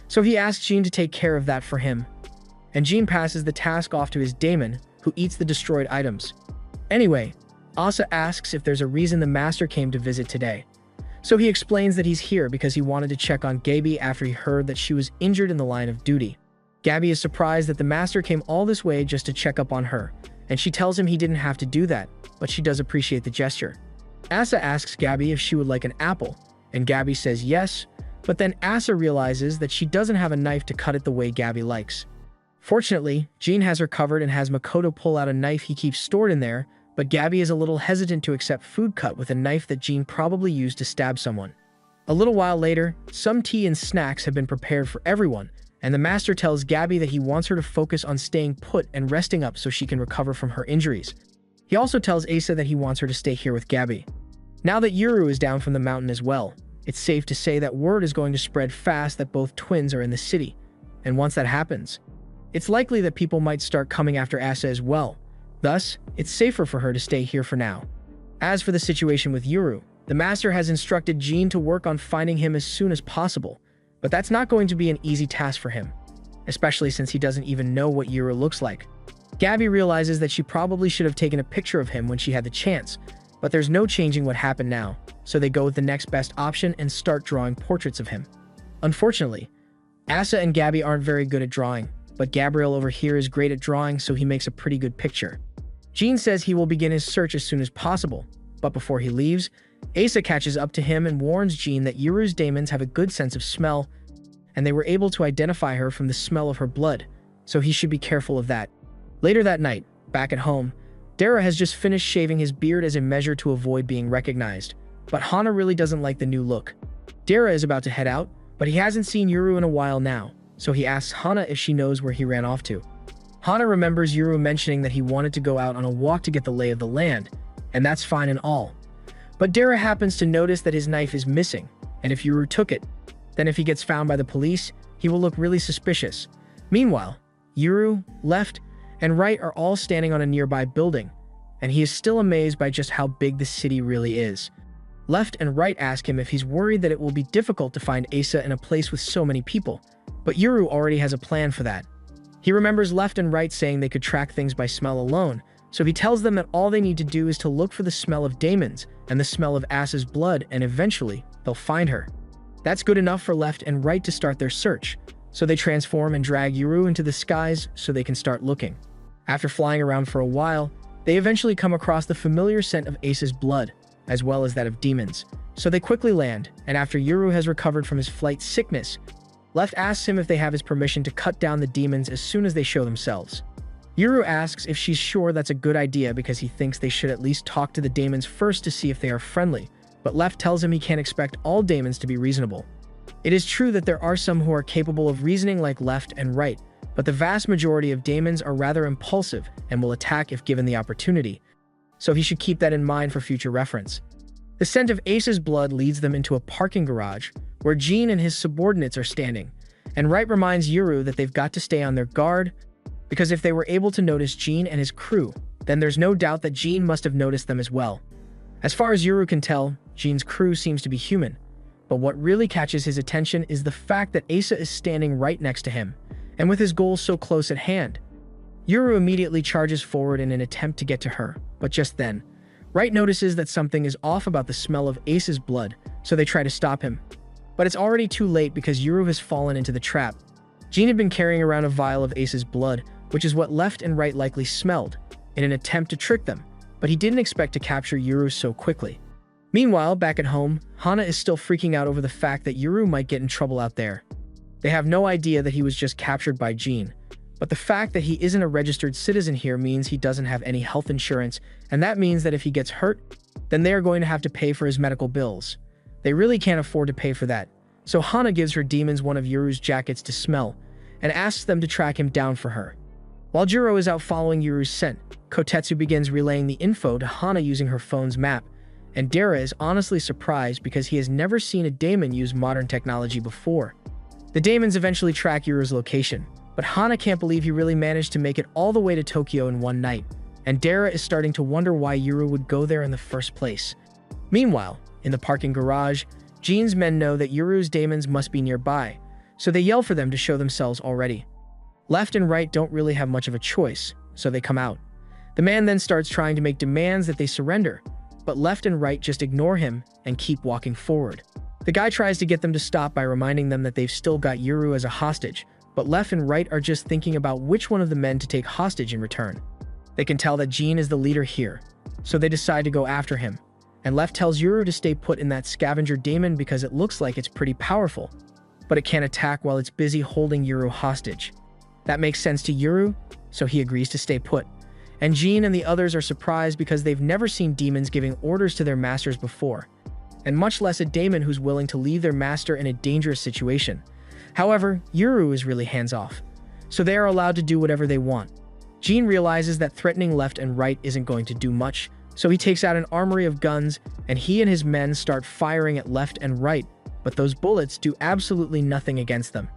So he asks Jean to take care of that for him, and Jean passes the task off to his daemon, who eats the destroyed items. Anyway, Asa asks if there's a reason the master came to visit today. So he explains that he's here because he wanted to check on Gabi after he heard that she was injured in the line of duty. Gabi is surprised that the master came all this way just to check up on her, and she tells him he didn't have to do that, but she does appreciate the gesture. Asa asks Gabi if she would like an apple, and Gabi says yes, but then Asa realizes that she doesn't have a knife to cut it the way Gabi likes. Fortunately, Jean has her covered and has Makoto pull out a knife he keeps stored in there, but Gabi is a little hesitant to accept food cut with a knife that Jean probably used to stab someone. A little while later, some tea and snacks have been prepared for everyone, and the master tells Gabi that he wants her to focus on staying put and resting up so she can recover from her injuries. He also tells Asa that he wants her to stay here with Gabi. Now that Yuru is down from the mountain as well, it's safe to say that word is going to spread fast that both twins are in the city, and once that happens, it's likely that people might start coming after Asa as well. Thus, it's safer for her to stay here for now. As for the situation with Yuru, the master has instructed Jean to work on finding him as soon as possible, but that's not going to be an easy task for him, especially since he doesn't even know what Yuru looks like. Gabi realizes that she probably should have taken a picture of him when she had the chance, but there's no changing what happened now, so they go with the next best option and start drawing portraits of him. Unfortunately, Asa and Gabi aren't very good at drawing, but Gabriel over here is great at drawing, so he makes a pretty good picture. Jean says he will begin his search as soon as possible, but before he leaves, Asa catches up to him and warns Jean that Yuru's daemons have a good sense of smell, and they were able to identify her from the smell of her blood, so he should be careful of that. Later that night, back at home, Dara has just finished shaving his beard as a measure to avoid being recognized, but Hana really doesn't like the new look. Dara is about to head out, but he hasn't seen Yuru in a while now, so he asks Hana if she knows where he ran off to. Hana remembers Yuru mentioning that he wanted to go out on a walk to get the lay of the land, and that's fine and all. But Dara happens to notice that his knife is missing, and if Yuru took it, then if he gets found by the police, he will look really suspicious. Meanwhile, Yuru, Left, and Right are all standing on a nearby building, and he is still amazed by just how big the city really is. Left and Right ask him if he's worried that it will be difficult to find Asa in a place with so many people, but Yuru already has a plan for that. He remembers Left and Right saying they could track things by smell alone, so he tells them that all they need to do is to look for the smell of daemons and the smell of Asa's blood, and eventually, they'll find her. That's good enough for Left and Right to start their search, so they transform and drag Yuru into the skies so they can start looking. After flying around for a while, they eventually come across the familiar scent of Asa's blood, as well as that of demons, so they quickly land, and after Yuru has recovered from his flight sickness, Left asks him if they have his permission to cut down the demons as soon as they show themselves. Yuru asks if she's sure that's a good idea because he thinks they should at least talk to the daemons first to see if they are friendly, but Left tells him he can't expect all daemons to be reasonable. It is true that there are some who are capable of reasoning like Left and Right, but the vast majority of daemons are rather impulsive and will attack if given the opportunity, so he should keep that in mind for future reference. The scent of Asa's blood leads them into a parking garage, where Jean and his subordinates are standing, and Right reminds Yuru that they've got to stay on their guard, because if they were able to notice Jean and his crew, then there's no doubt that Jean must have noticed them as well. As far as Yuru can tell, Jean's crew seems to be human, but what really catches his attention is the fact that Asa is standing right next to him, and with his goal so close at hand. Yuru immediately charges forward in an attempt to get to her, but just then, Right notices that something is off about the smell of Asa's blood, so they try to stop him. But it's already too late because Yuru has fallen into the trap. Jean had been carrying around a vial of Asa's blood, which is what Left and Right likely smelled, in an attempt to trick them, but he didn't expect to capture Yuru so quickly. Meanwhile, back at home, Hana is still freaking out over the fact that Yuru might get in trouble out there. They have no idea that he was just captured by Jean, but the fact that he isn't a registered citizen here means he doesn't have any health insurance, and that means that if he gets hurt, then they are going to have to pay for his medical bills. They really can't afford to pay for that, so Hana gives her demons one of Yuru's jackets to smell, and asks them to track him down for her. While Juro is out following Yuru's scent, Kotetsu begins relaying the info to Hana using her phone's map, and Dara is honestly surprised because he has never seen a daemon use modern technology before. The daemons eventually track Yuru's location, but Hana can't believe he really managed to make it all the way to Tokyo in one night, and Dara is starting to wonder why Yuru would go there in the first place. Meanwhile, in the parking garage, Jin's men know that Yuru's daemons must be nearby, so they yell for them to show themselves already. Left and right don't really have much of a choice, so they come out. The man then starts trying to make demands that they surrender, but left and right just ignore him and keep walking forward. The guy tries to get them to stop by reminding them that they've still got Yuru as a hostage, but left and right are just thinking about which one of the men to take hostage in return. They can tell that Jin is the leader here, so they decide to go after him, and left tells Yuru to stay put in that scavenger daemon because it looks like it's pretty powerful, but it can't attack while it's busy holding Yuru hostage. That makes sense to Yuru, so he agrees to stay put. And Jin and the others are surprised because they've never seen demons giving orders to their masters before, and much less a daemon who's willing to leave their master in a dangerous situation. However, Yuru is really hands-off, so they are allowed to do whatever they want. Jin realizes that threatening left and right isn't going to do much, so he takes out an armory of guns, and he and his men start firing at left and right, but those bullets do absolutely nothing against them.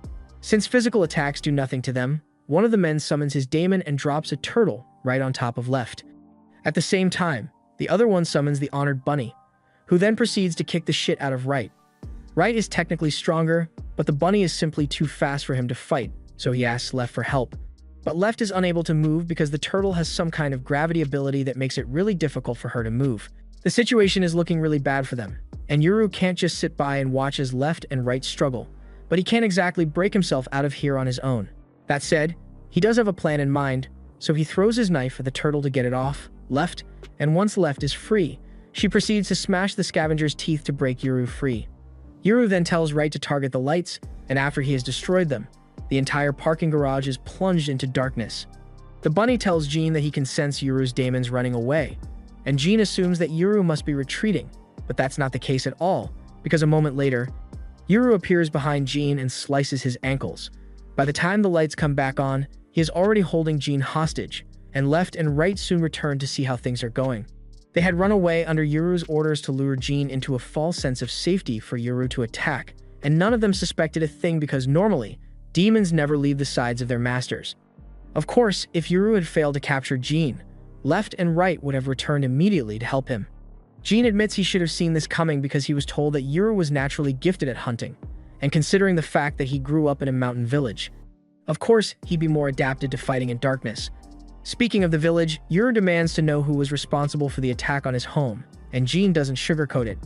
Since physical attacks do nothing to them, one of the men summons his daemon and drops a turtle right on top of left. At the same time, the other one summons the honored bunny, who then proceeds to kick the shit out of right. Right is technically stronger, but the bunny is simply too fast for him to fight, so he asks left for help. But left is unable to move because the turtle has some kind of gravity ability that makes it really difficult for her to move. The situation is looking really bad for them, and Yuru can't just sit by and watch as left and right struggle, but he can't exactly break himself out of here on his own. That said, he does have a plan in mind, so he throws his knife at the turtle to get it off, left, and once left is free, she proceeds to smash the scavenger's teeth to break Yuru free. Yuru then tells right to target the lights, and after he has destroyed them, the entire parking garage is plunged into darkness. The bunny tells Jin that he can sense Yuru's daemons running away, and Jin assumes that Yuru must be retreating, but that's not the case at all, because a moment later, Yuru appears behind Jin and slices his ankles. By the time the lights come back on, he is already holding Jin hostage, and left and right soon return to see how things are going. They had run away under Yuru's orders to lure Jin into a false sense of safety for Yuru to attack, and none of them suspected a thing because normally, demons never leave the sides of their masters. Of course, if Yuru had failed to capture Jin, left and right would have returned immediately to help him. Jin admits he should have seen this coming because he was told that Yuru was naturally gifted at hunting, and considering the fact that he grew up in a mountain village, of course, he'd be more adapted to fighting in darkness. Speaking of the village, Yuru demands to know who was responsible for the attack on his home, and Jin doesn't sugarcoat it.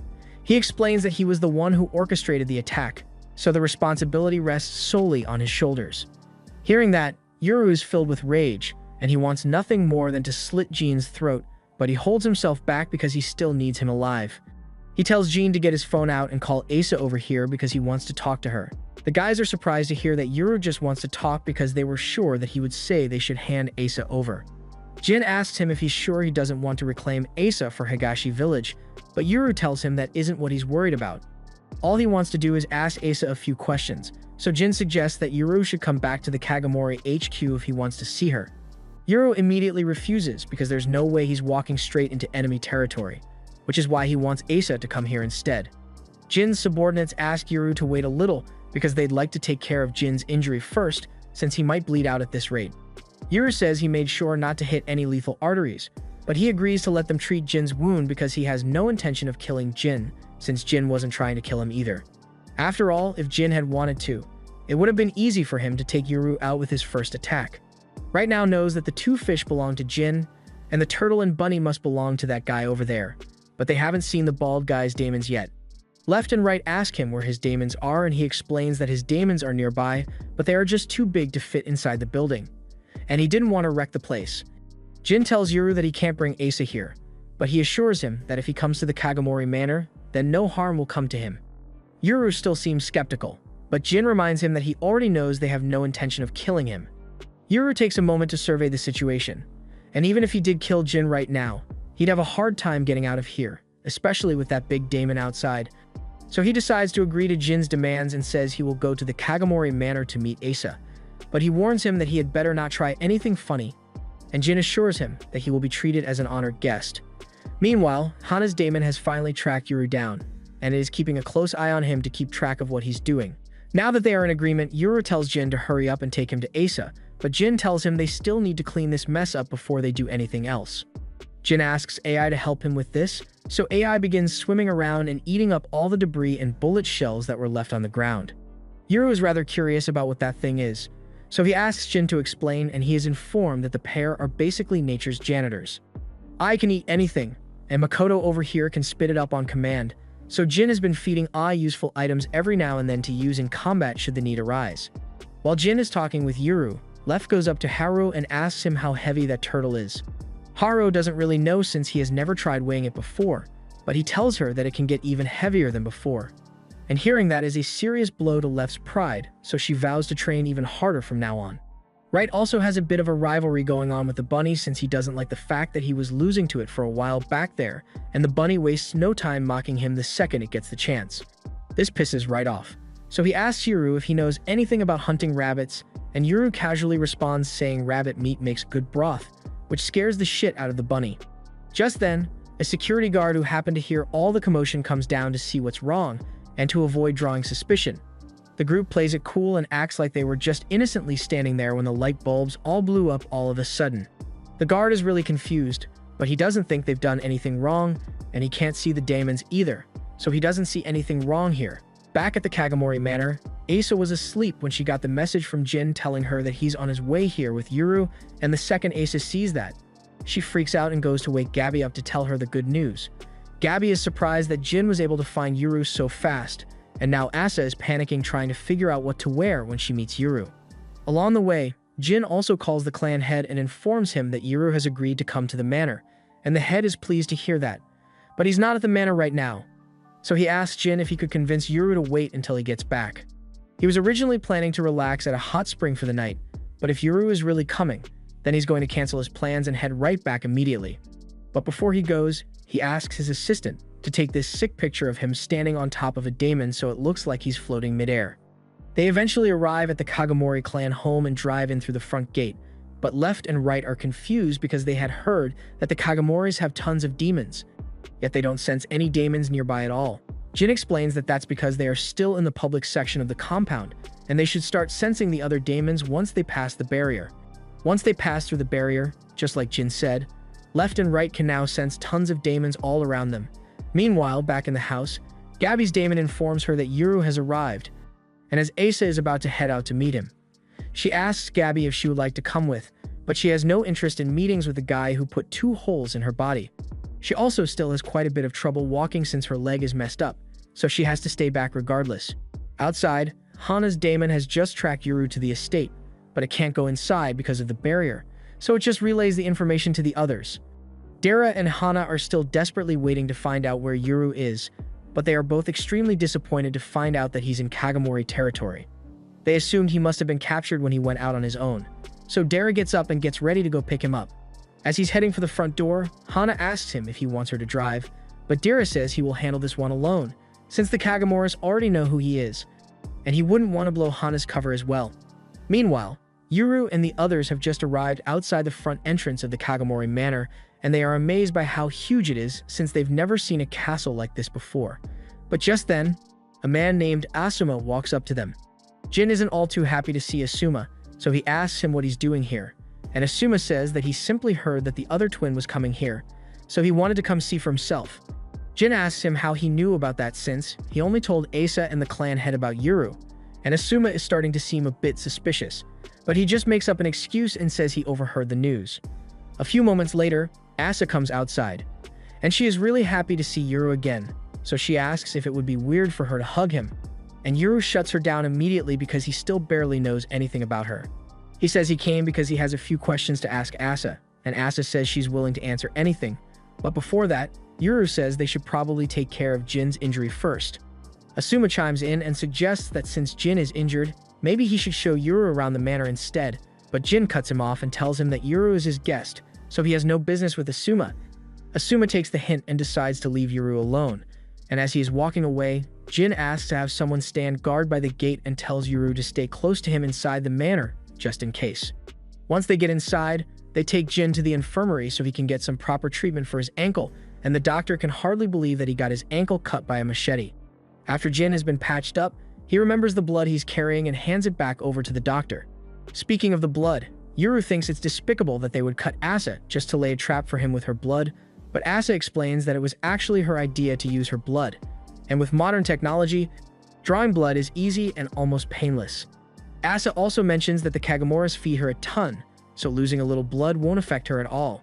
He explains that he was the one who orchestrated the attack, so the responsibility rests solely on his shoulders. Hearing that, Yuru is filled with rage, and he wants nothing more than to slit Jin's throat, but he holds himself back because he still needs him alive. He tells Jin to get his phone out and call Asa over here because he wants to talk to her. The guys are surprised to hear that Yuru just wants to talk because they were sure that he would say they should hand Asa over. Jin asks him if he's sure he doesn't want to reclaim Asa for Higashi Village, but Yuru tells him that isn't what he's worried about. All he wants to do is ask Asa a few questions, so Jin suggests that Yuru should come back to the Kagamori HQ if he wants to see her. Yuru immediately refuses because there's no way he's walking straight into enemy territory, which is why he wants Asa to come here instead. Jin's subordinates ask Yuru to wait a little because they'd like to take care of Jin's injury first, since he might bleed out at this rate. Yuru says he made sure not to hit any lethal arteries, but he agrees to let them treat Jin's wound because he has no intention of killing Jin, since Jin wasn't trying to kill him either. After all, if Jin had wanted to, it would have been easy for him to take Yuru out with his first attack. Right Now knows that the two fish belong to Jin, and the turtle and bunny must belong to that guy over there, but they haven't seen the bald guy's daemons yet. Left and right ask him where his daemons are, and he explains that his daemons are nearby, but they are just too big to fit inside the building, and he didn't want to wreck the place. Jin tells Yuru that he can't bring Asa here, but he assures him that if he comes to the Kagamori Manor, then no harm will come to him. Yuru still seems skeptical, but Jin reminds him that he already knows they have no intention of killing him. Yuru takes a moment to survey the situation, and even if he did kill Jin right now, he'd have a hard time getting out of here, especially with that big daemon outside. So he decides to agree to Jin's demands and says he will go to the Kagamori Manor to meet Asa, but he warns him that he had better not try anything funny, and Jin assures him that he will be treated as an honored guest. Meanwhile, Hana's daemon has finally tracked Yuru down, and is keeping a close eye on him to keep track of what he's doing. Now that they are in agreement, Yuru tells Jin to hurry up and take him to Asa, but Jin tells him they still need to clean this mess up before they do anything else. Jin asks Ai to help him with this, so Ai begins swimming around and eating up all the debris and bullet shells that were left on the ground. Yuru is rather curious about what that thing is, so he asks Jin to explain, and he is informed that the pair are basically nature's janitors. Ai can eat anything, and Makoto over here can spit it up on command, so Jin has been feeding Ai useful items every now and then to use in combat should the need arise. While Jin is talking with Yuru, Left goes up to Haru and asks him how heavy that turtle is. Haru doesn't really know since he has never tried weighing it before, but he tells her that it can get even heavier than before. And hearing that is a serious blow to Left's pride, so she vows to train even harder from now on. Right also has a bit of a rivalry going on with the bunny since he doesn't like the fact that he was losing to it for a while back there, and the bunny wastes no time mocking him the second it gets the chance. This pisses right off. So he asks Yuru if he knows anything about hunting rabbits, and Yuru casually responds saying rabbit meat makes good broth, which scares the shit out of the bunny. Just then, a security guard who happened to hear all the commotion comes down to see what's wrong, and to avoid drawing suspicion. The group plays it cool and acts like they were just innocently standing there when the light bulbs all blew up all of a sudden. The guard is really confused, but he doesn't think they've done anything wrong, and he can't see the daemons either, so he doesn't see anything wrong here. Back at the Kagomori Manor, Asa was asleep when she got the message from Jin telling her that he's on his way here with Yuru, and the second Asa sees that, she freaks out and goes to wake Gabby up to tell her the good news. Gabby is surprised that Jin was able to find Yuru so fast, and now Asa is panicking trying to figure out what to wear when she meets Yuru. Along the way, Jin also calls the clan head and informs him that Yuru has agreed to come to the manor, and the head is pleased to hear that. But he's not at the manor right now, so he asks Jin if he could convince Yuru to wait until he gets back. He was originally planning to relax at a hot spring for the night, but if Yuru is really coming, then he's going to cancel his plans and head right back immediately. But before he goes, he asks his assistant to take this sick picture of him standing on top of a daemon so it looks like he's floating midair. They eventually arrive at the Kagomori clan home and drive in through the front gate, but Left and Right are confused because they had heard that the Kagomoris have tons of demons, yet they don't sense any daemons nearby at all. Jin explains that that's because they are still in the public section of the compound, and they should start sensing the other daemons once they pass the barrier. Once they pass through the barrier, just like Jin said, Left and Right can now sense tons of daemons all around them. Meanwhile, back in the house, Gabby's daemon informs her that Yuru has arrived, and as Asa is about to head out to meet him, she asks Gabby if she would like to come with, but she has no interest in meetings with the guy who put 2 holes in her body. She also still has quite a bit of trouble walking since her leg is messed up, so she has to stay back regardless. Outside, Hana's daemon has just tracked Yuru to the estate, but it can't go inside because of the barrier, so it just relays the information to the others. Dara and Hana are still desperately waiting to find out where Yuru is, but they are both extremely disappointed to find out that he's in Kagomori territory. They assumed he must have been captured when he went out on his own, so Dara gets up and gets ready to go pick him up. As he's heading for the front door, Hana asks him if he wants her to drive, but Dara says he will handle this one alone, since the Kagomoris already know who he is, and he wouldn't want to blow Hana's cover as well. Meanwhile, Yuru and the others have just arrived outside the front entrance of the Kagomori Manor, and they are amazed by how huge it is since they've never seen a castle like this before. But just then, a man named Asuma walks up to them. Jin isn't all too happy to see Asuma, so he asks him what he's doing here, and Asuma says that he simply heard that the other twin was coming here, so he wanted to come see for himself. Jin asks him how he knew about that since he only told Asa and the clan head about Yuru, and Asuma is starting to seem a bit suspicious, but he just makes up an excuse and says he overheard the news. A few moments later, Asa comes outside, and she is really happy to see Yuru again, so she asks if it would be weird for her to hug him, and Yuru shuts her down immediately because he still barely knows anything about her. He says he came because he has a few questions to ask Asa, and Asa says she's willing to answer anything, but before that, Yuru says they should probably take care of Jin's injury first. Asuma chimes in and suggests that since Jin is injured, maybe he should show Yuru around the manor instead, but Jin cuts him off and tells him that Yuru is his guest, so he has no business with Asuma. Asuma takes the hint and decides to leave Yuru alone, and as he is walking away, Jin asks to have someone stand guard by the gate and tells Yuru to stay close to him inside the manor, just in case. Once they get inside, They take Jin to the infirmary so he can get some proper treatment for his ankle, and the doctor can hardly believe that he got his ankle cut by a machete. After Jin has been patched up, he remembers the blood he's carrying and hands it back over to the doctor. Speaking of the blood, Yuru thinks it's despicable that they would cut Asa just to lay a trap for him with her blood, but Asa explains that it was actually her idea to use her blood. And with modern technology, drawing blood is easy and almost painless. Asa also mentions that the Kagamoras feed her a ton, so losing a little blood won't affect her at all.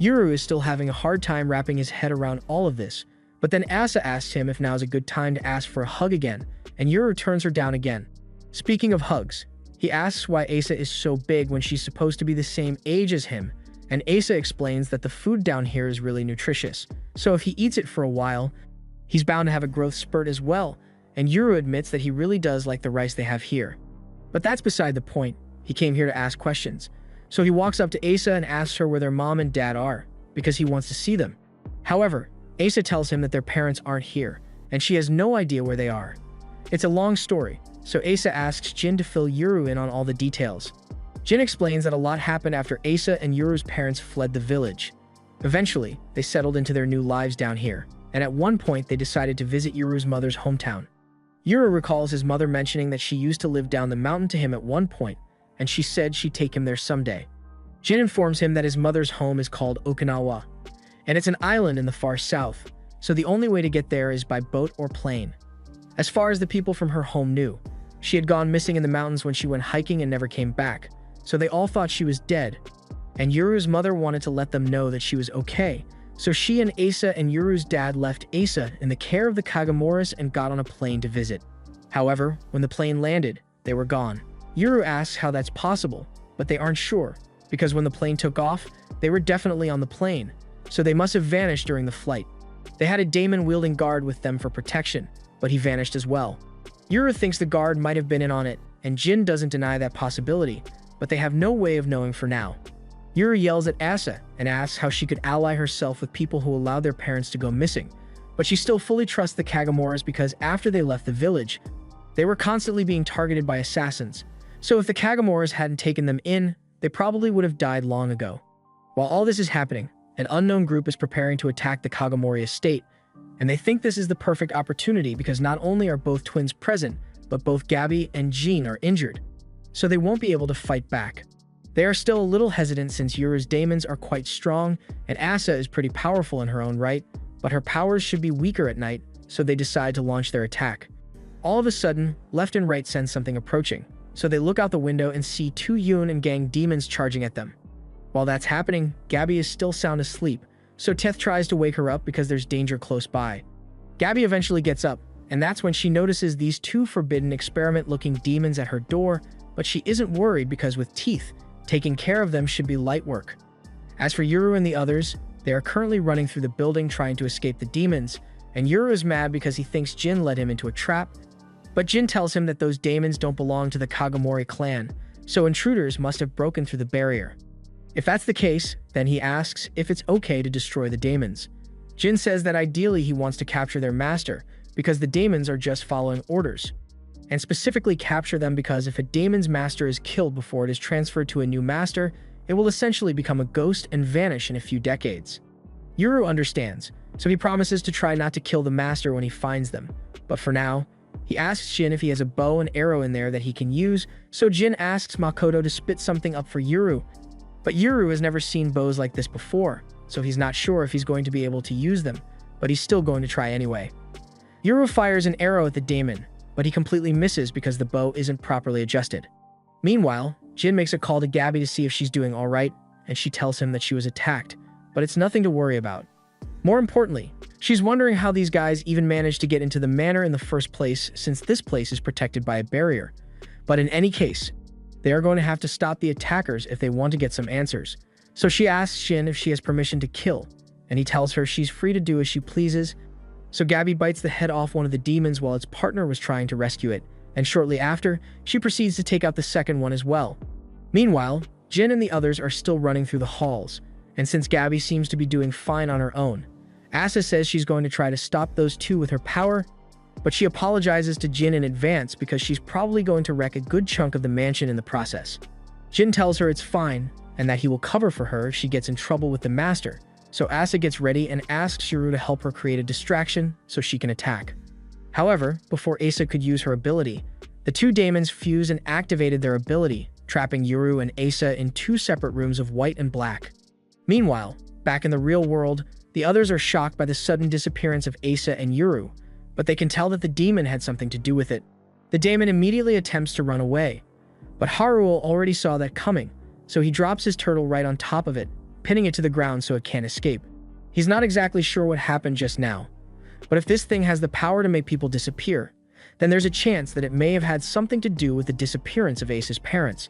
Yuru is still having a hard time wrapping his head around all of this, but then Asa asks him if now is a good time to ask for a hug again, and Yuru turns her down again. Speaking of hugs, he asks why Asa is so big when she's supposed to be the same age as him, and Asa explains that the food down here is really nutritious, so if he eats it for a while, he's bound to have a growth spurt as well, and Yuru admits that he really does like the rice they have here. But that's beside the point. He came here to ask questions. So he walks up to Asa and asks her where their mom and dad are, because he wants to see them. However, Asa tells him that their parents aren't here, and she has no idea where they are. It's a long story, so Asa asks Jin to fill Yuru in on all the details. Jin explains that a lot happened after Asa and Yuru's parents fled the village. Eventually, they settled into their new lives down here, and at one point they decided to visit Yuru's mother's hometown. Yuru recalls his mother mentioning that she used to live down the mountain to him at one point, and she said she'd take him there someday. Jin informs him that his mother's home is called Okinawa, and it's an island in the far south, so the only way to get there is by boat or plane. As far as the people from her home knew, she had gone missing in the mountains when she went hiking and never came back, so they all thought she was dead, and Yuru's mother wanted to let them know that she was okay, so she and Asa and Yuru's dad left Asa in the care of the Kagamoras and got on a plane to visit. However, when the plane landed, they were gone. Yuru asks how that's possible, but they aren't sure, because when the plane took off, they were definitely on the plane, so they must have vanished during the flight. They had a daemon-wielding guard with them for protection, but he vanished as well. Yuru thinks the guard might have been in on it, and Jin doesn't deny that possibility, but they have no way of knowing for now. Yuru yells at Asa and asks how she could ally herself with people who allowed their parents to go missing, but she still fully trusts the Kagamoras because after they left the village, they were constantly being targeted by assassins, so if the Kagamoras hadn't taken them in, they probably would have died long ago. While all this is happening, an unknown group is preparing to attack the Kagamori estate, and they think this is the perfect opportunity because not only are both twins present, but both Gabi and Jean are injured, so they won't be able to fight back. They are still a little hesitant since Yuru's daemons are quite strong, and Asa is pretty powerful in her own right, but her powers should be weaker at night, so they decide to launch their attack. All of a sudden, left and right sense something approaching, so they look out the window and see two Yun and gang demons charging at them. While that's happening, Gabi is still sound asleep, so Teth tries to wake her up because there's danger close by. Gabi eventually gets up, and that's when she notices these two forbidden experiment-looking demons at her door, but she isn't worried because with teeth, taking care of them should be light work. As for Yuru and the others, they are currently running through the building trying to escape the demons, and Yuru is mad because he thinks Jin led him into a trap, but Jin tells him that those daemons don't belong to the Kagamori clan, so intruders must have broken through the barrier. If that's the case, then he asks if it's okay to destroy the daemons. Jin says that ideally he wants to capture their master, because the daemons are just following orders, and specifically capture them because if a daemon's master is killed before it is transferred to a new master, it will essentially become a ghost and vanish in a few decades. Yuru understands, so he promises to try not to kill the master when he finds them, but for now, he asks Jin if he has a bow and arrow in there that he can use, so Jin asks Makoto to spit something up for Yuru, but Yuru has never seen bows like this before, so he's not sure if he's going to be able to use them, but he's still going to try anyway. Yuru fires an arrow at the daemon, but he completely misses because the bow isn't properly adjusted. Meanwhile, Jin makes a call to Gabi to see if she's doing alright, and she tells him that she was attacked, but it's nothing to worry about. More importantly, she's wondering how these guys even managed to get into the manor in the first place since this place is protected by a barrier. But in any case, they are going to have to stop the attackers if they want to get some answers. So she asks Jin if she has permission to kill, and he tells her she's free to do as she pleases. So Gabi bites the head off one of the demons while its partner was trying to rescue it, and shortly after, she proceeds to take out the second one as well. Meanwhile, Jin and the others are still running through the halls, and since Gabi seems to be doing fine on her own, Asa says she's going to try to stop those two with her power, but she apologizes to Jin in advance because she's probably going to wreck a good chunk of the mansion in the process. Jin tells her it's fine, and that he will cover for her if she gets in trouble with the master. So Asa gets ready and asks Yuru to help her create a distraction so she can attack. However, before Asa could use her ability, the two daemons fused and activated their ability, trapping Yuru and Asa in two separate rooms of white and black. Meanwhile, back in the real world, the others are shocked by the sudden disappearance of Asa and Yuru, but they can tell that the demon had something to do with it. The daemon immediately attempts to run away, but Haruo already saw that coming, so he drops his turtle right on top of it, pinning it to the ground so it can't escape. He's not exactly sure what happened just now, but if this thing has the power to make people disappear, then there's a chance that it may have had something to do with the disappearance of Asa's parents.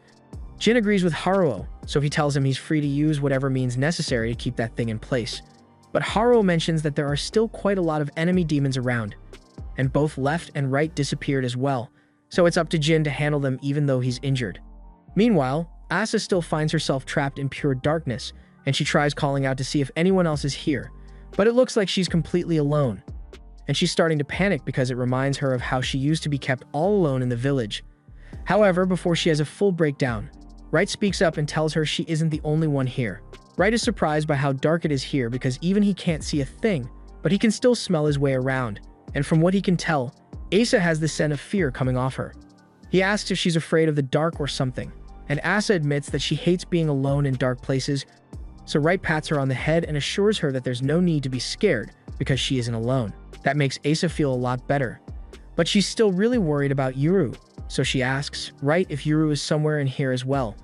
Jin agrees with Haruo, so he tells him he's free to use whatever means necessary to keep that thing in place. But Haruo mentions that there are still quite a lot of enemy demons around, and both left and right disappeared as well, so it's up to Jin to handle them even though he's injured. Meanwhile, Asa still finds herself trapped in pure darkness, and she tries calling out to see if anyone else is here, but it looks like she's completely alone. And she's starting to panic because it reminds her of how she used to be kept all alone in the village. However, before she has a full breakdown, Right speaks up and tells her she isn't the only one here. Right is surprised by how dark it is here because even he can't see a thing, but he can still smell his way around, and from what he can tell, Asa has the scent of fear coming off her. He asks if she's afraid of the dark or something, and Asa admits that she hates being alone in dark places, so Right pats her on the head and assures her that there's no need to be scared because she isn't alone. That makes Asa feel a lot better. But she's still really worried about Yuru, so she asks Right if Yuru is somewhere in here as well.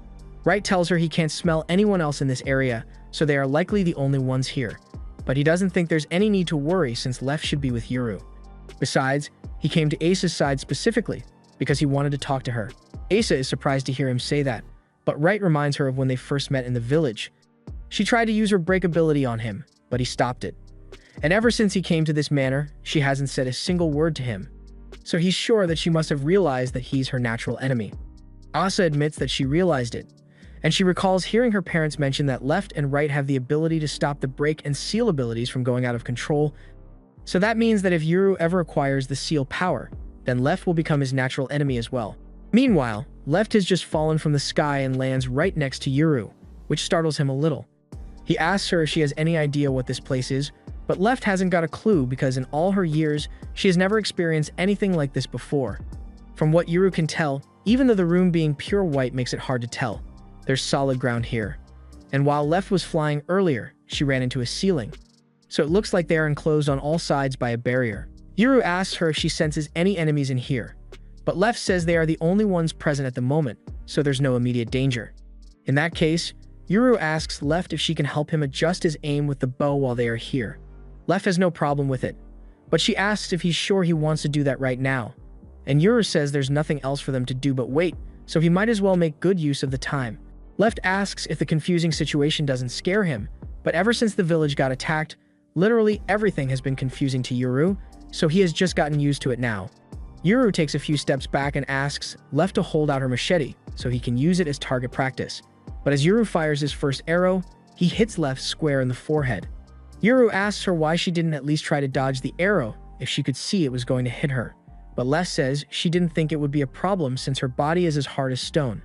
Right tells her he can't smell anyone else in this area, so they are likely the only ones here. But he doesn't think there's any need to worry since Left should be with Yuru. Besides, he came to Asa's side specifically because he wanted to talk to her. Asa is surprised to hear him say that, but Right reminds her of when they first met in the village. She tried to use her break ability on him, but he stopped it. And ever since he came to this manor, she hasn't said a single word to him. So he's sure that she must have realized that he's her natural enemy. Asa admits that she realized it, and she recalls hearing her parents mention that Left and Right have the ability to stop the break and seal abilities from going out of control. So that means that if Yuru ever acquires the seal power, then Left will become his natural enemy as well. Meanwhile, Left has just fallen from the sky and lands right next to Yuru, which startles him a little. He asks her if she has any idea what this place is, but Left hasn't got a clue because in all her years, she has never experienced anything like this before. From what Yuru can tell, even though the room being pure white makes it hard to tell, there's solid ground here. And while Left was flying earlier, she ran into a ceiling. So it looks like they are enclosed on all sides by a barrier. Yuru asks her if she senses any enemies in here, but Left says they are the only ones present at the moment, so there's no immediate danger. In that case, Yuru asks Left if she can help him adjust his aim with the bow while they are here. Left has no problem with it, but she asks if he's sure he wants to do that right now. And Yuru says there's nothing else for them to do but wait, so he might as well make good use of the time. Left asks if the confusing situation doesn't scare him, but ever since the village got attacked, literally everything has been confusing to Yuru, so he has just gotten used to it now. Yuru takes a few steps back and asks Left to hold out her machete so he can use it as target practice. But as Yuru fires his first arrow, he hits Left square in the forehead. Yuru asks her why she didn't at least try to dodge the arrow if she could see it was going to hit her. But Left says she didn't think it would be a problem since her body is as hard as stone.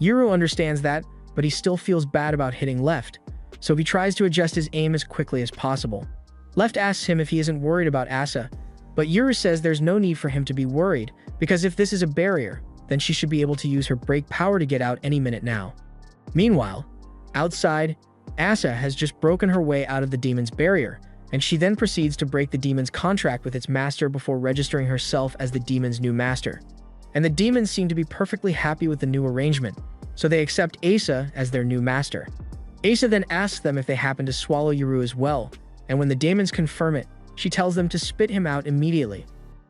Yuru understands that, but he still feels bad about hitting Left, so he tries to adjust his aim as quickly as possible. Left asks him if he isn't worried about Asa, but Yuru says there's no need for him to be worried because if this is a barrier, then she should be able to use her break power to get out any minute now. Meanwhile, outside, Asa has just broken her way out of the demon's barrier, and she then proceeds to break the demon's contract with its master before registering herself as the demon's new master. And the demons seem to be perfectly happy with the new arrangement, so they accept Asa as their new master. Asa then asks them if they happen to swallow Yuru as well, and when the demons confirm it, she tells them to spit him out immediately.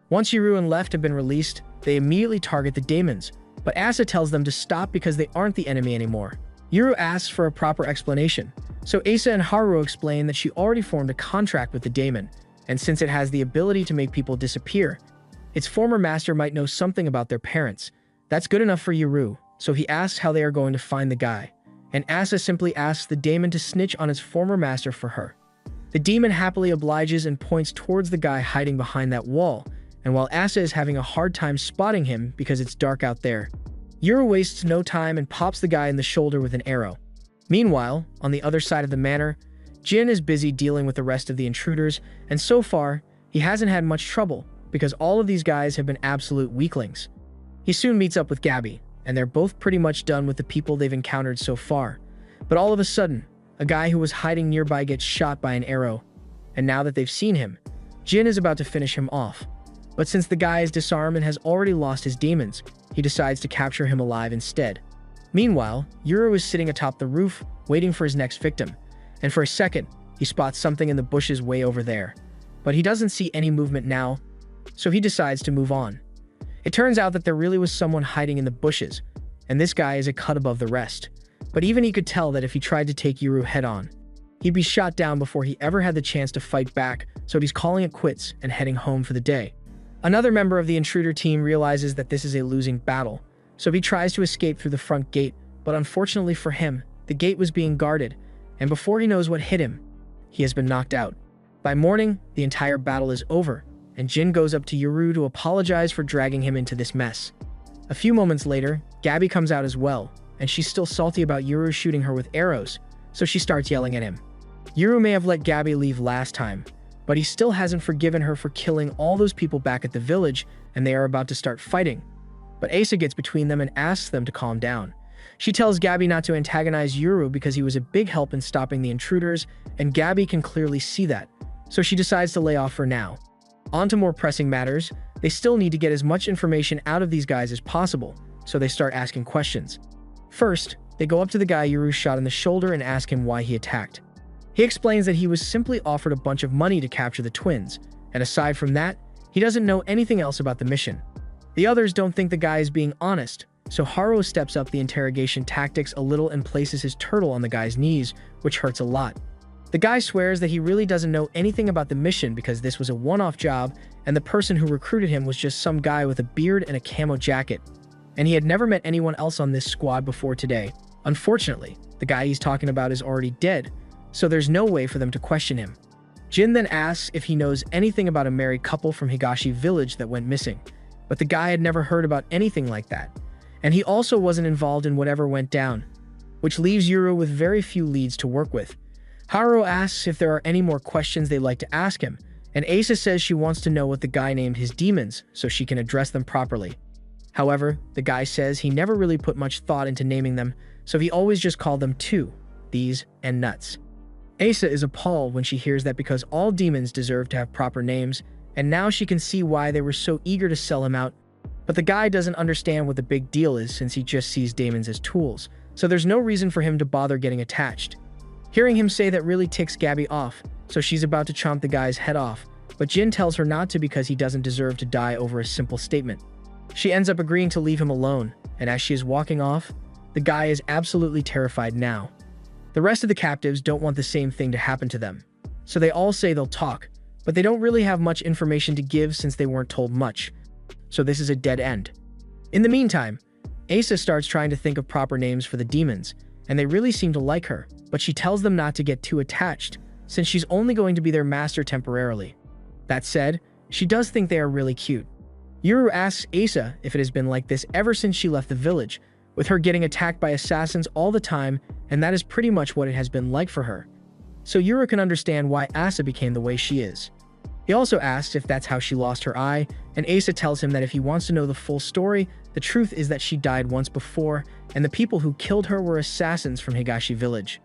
Once Yuru and Left have been released, they immediately target the demons, but Asa tells them to stop because they aren't the enemy anymore. Yuru asks for a proper explanation, so Asa and Haruo explain that she already formed a contract with the daemon, and since it has the ability to make people disappear, its former master might know something about their parents. That's good enough for Yuru, so he asks how they are going to find the guy, and Asa simply asks the daemon to snitch on its former master for her. The demon happily obliges and points towards the guy hiding behind that wall, and while Asa is having a hard time spotting him because it's dark out there, Yuru wastes no time and pops the guy in the shoulder with an arrow. Meanwhile, on the other side of the manor, Jin is busy dealing with the rest of the intruders, and so far, he hasn't had much trouble because all of these guys have been absolute weaklings. He soon meets up with Gabby, and they're both pretty much done with the people they've encountered so far. But all of a sudden, a guy who was hiding nearby gets shot by an arrow, and now that they've seen him, Jin is about to finish him off. But since the guy is disarmed and has already lost his demons, he decides to capture him alive instead. Meanwhile, Yuru is sitting atop the roof, waiting for his next victim, and for a second, he spots something in the bushes way over there. But he doesn't see any movement now, so he decides to move on. It turns out that there really was someone hiding in the bushes, and this guy is a cut above the rest. But even he could tell that if he tried to take Yuru head-on, he'd be shot down before he ever had the chance to fight back, so he's calling it quits and heading home for the day. Another member of the intruder team realizes that this is a losing battle, so he tries to escape through the front gate, but unfortunately for him, the gate was being guarded, and before he knows what hit him, he has been knocked out. By morning, the entire battle is over, and Jin goes up to Yuru to apologize for dragging him into this mess. A few moments later, Gabby comes out as well, and she's still salty about Yuru shooting her with arrows, so she starts yelling at him. Yuru may have let Gabby leave last time, but he still hasn't forgiven her for killing all those people back at the village, and they are about to start fighting. But Asa gets between them and asks them to calm down. She tells Gabby not to antagonize Yuru because he was a big help in stopping the intruders, and Gabby can clearly see that, so she decides to lay off for now. On to more pressing matters, they still need to get as much information out of these guys as possible, so they start asking questions. First, they go up to the guy Yuru shot in the shoulder and ask him why he attacked. He explains that he was simply offered a bunch of money to capture the twins, and aside from that, he doesn't know anything else about the mission. The others don't think the guy is being honest, so Haruo steps up the interrogation tactics a little and places his turtle on the guy's knees, which hurts a lot. The guy swears that he really doesn't know anything about the mission because this was a one-off job, and the person who recruited him was just some guy with a beard and a camo jacket, and he had never met anyone else on this squad before today. Unfortunately, the guy he's talking about is already dead, so there's no way for them to question him. Jin then asks if he knows anything about a married couple from Higashi village that went missing, but the guy had never heard about anything like that, and he also wasn't involved in whatever went down, which leaves Yuru with very few leads to work with. Haruo asks if there are any more questions they'd like to ask him, and Asa says she wants to know what the guy named his demons so she can address them properly. However, the guy says he never really put much thought into naming them, so he always just called them two, these, and nuts. Asa is appalled when she hears that because all demons deserve to have proper names, and now she can see why they were so eager to sell him out. But the guy doesn't understand what the big deal is since he just sees demons as tools, so there's no reason for him to bother getting attached. Hearing him say that really ticks Gabby off, so she's about to chomp the guy's head off, but Jin tells her not to because he doesn't deserve to die over a simple statement. She ends up agreeing to leave him alone, and as she is walking off, the guy is absolutely terrified now. The rest of the captives don't want the same thing to happen to them, so they all say they'll talk, but they don't really have much information to give since they weren't told much, so this is a dead end. In the meantime, Asa starts trying to think of proper names for the demons, and they really seem to like her, but she tells them not to get too attached, since she's only going to be their master temporarily. That said, she does think they are really cute. Yuru asks Asa if it has been like this ever since she left the village, with her getting attacked by assassins all the time, and that is pretty much what it has been like for her. So Yuru can understand why Asa became the way she is. He also asks if that's how she lost her eye, and Asa tells him that if he wants to know the full story, the truth is that she died once before, and the people who killed her were assassins from Higashi village.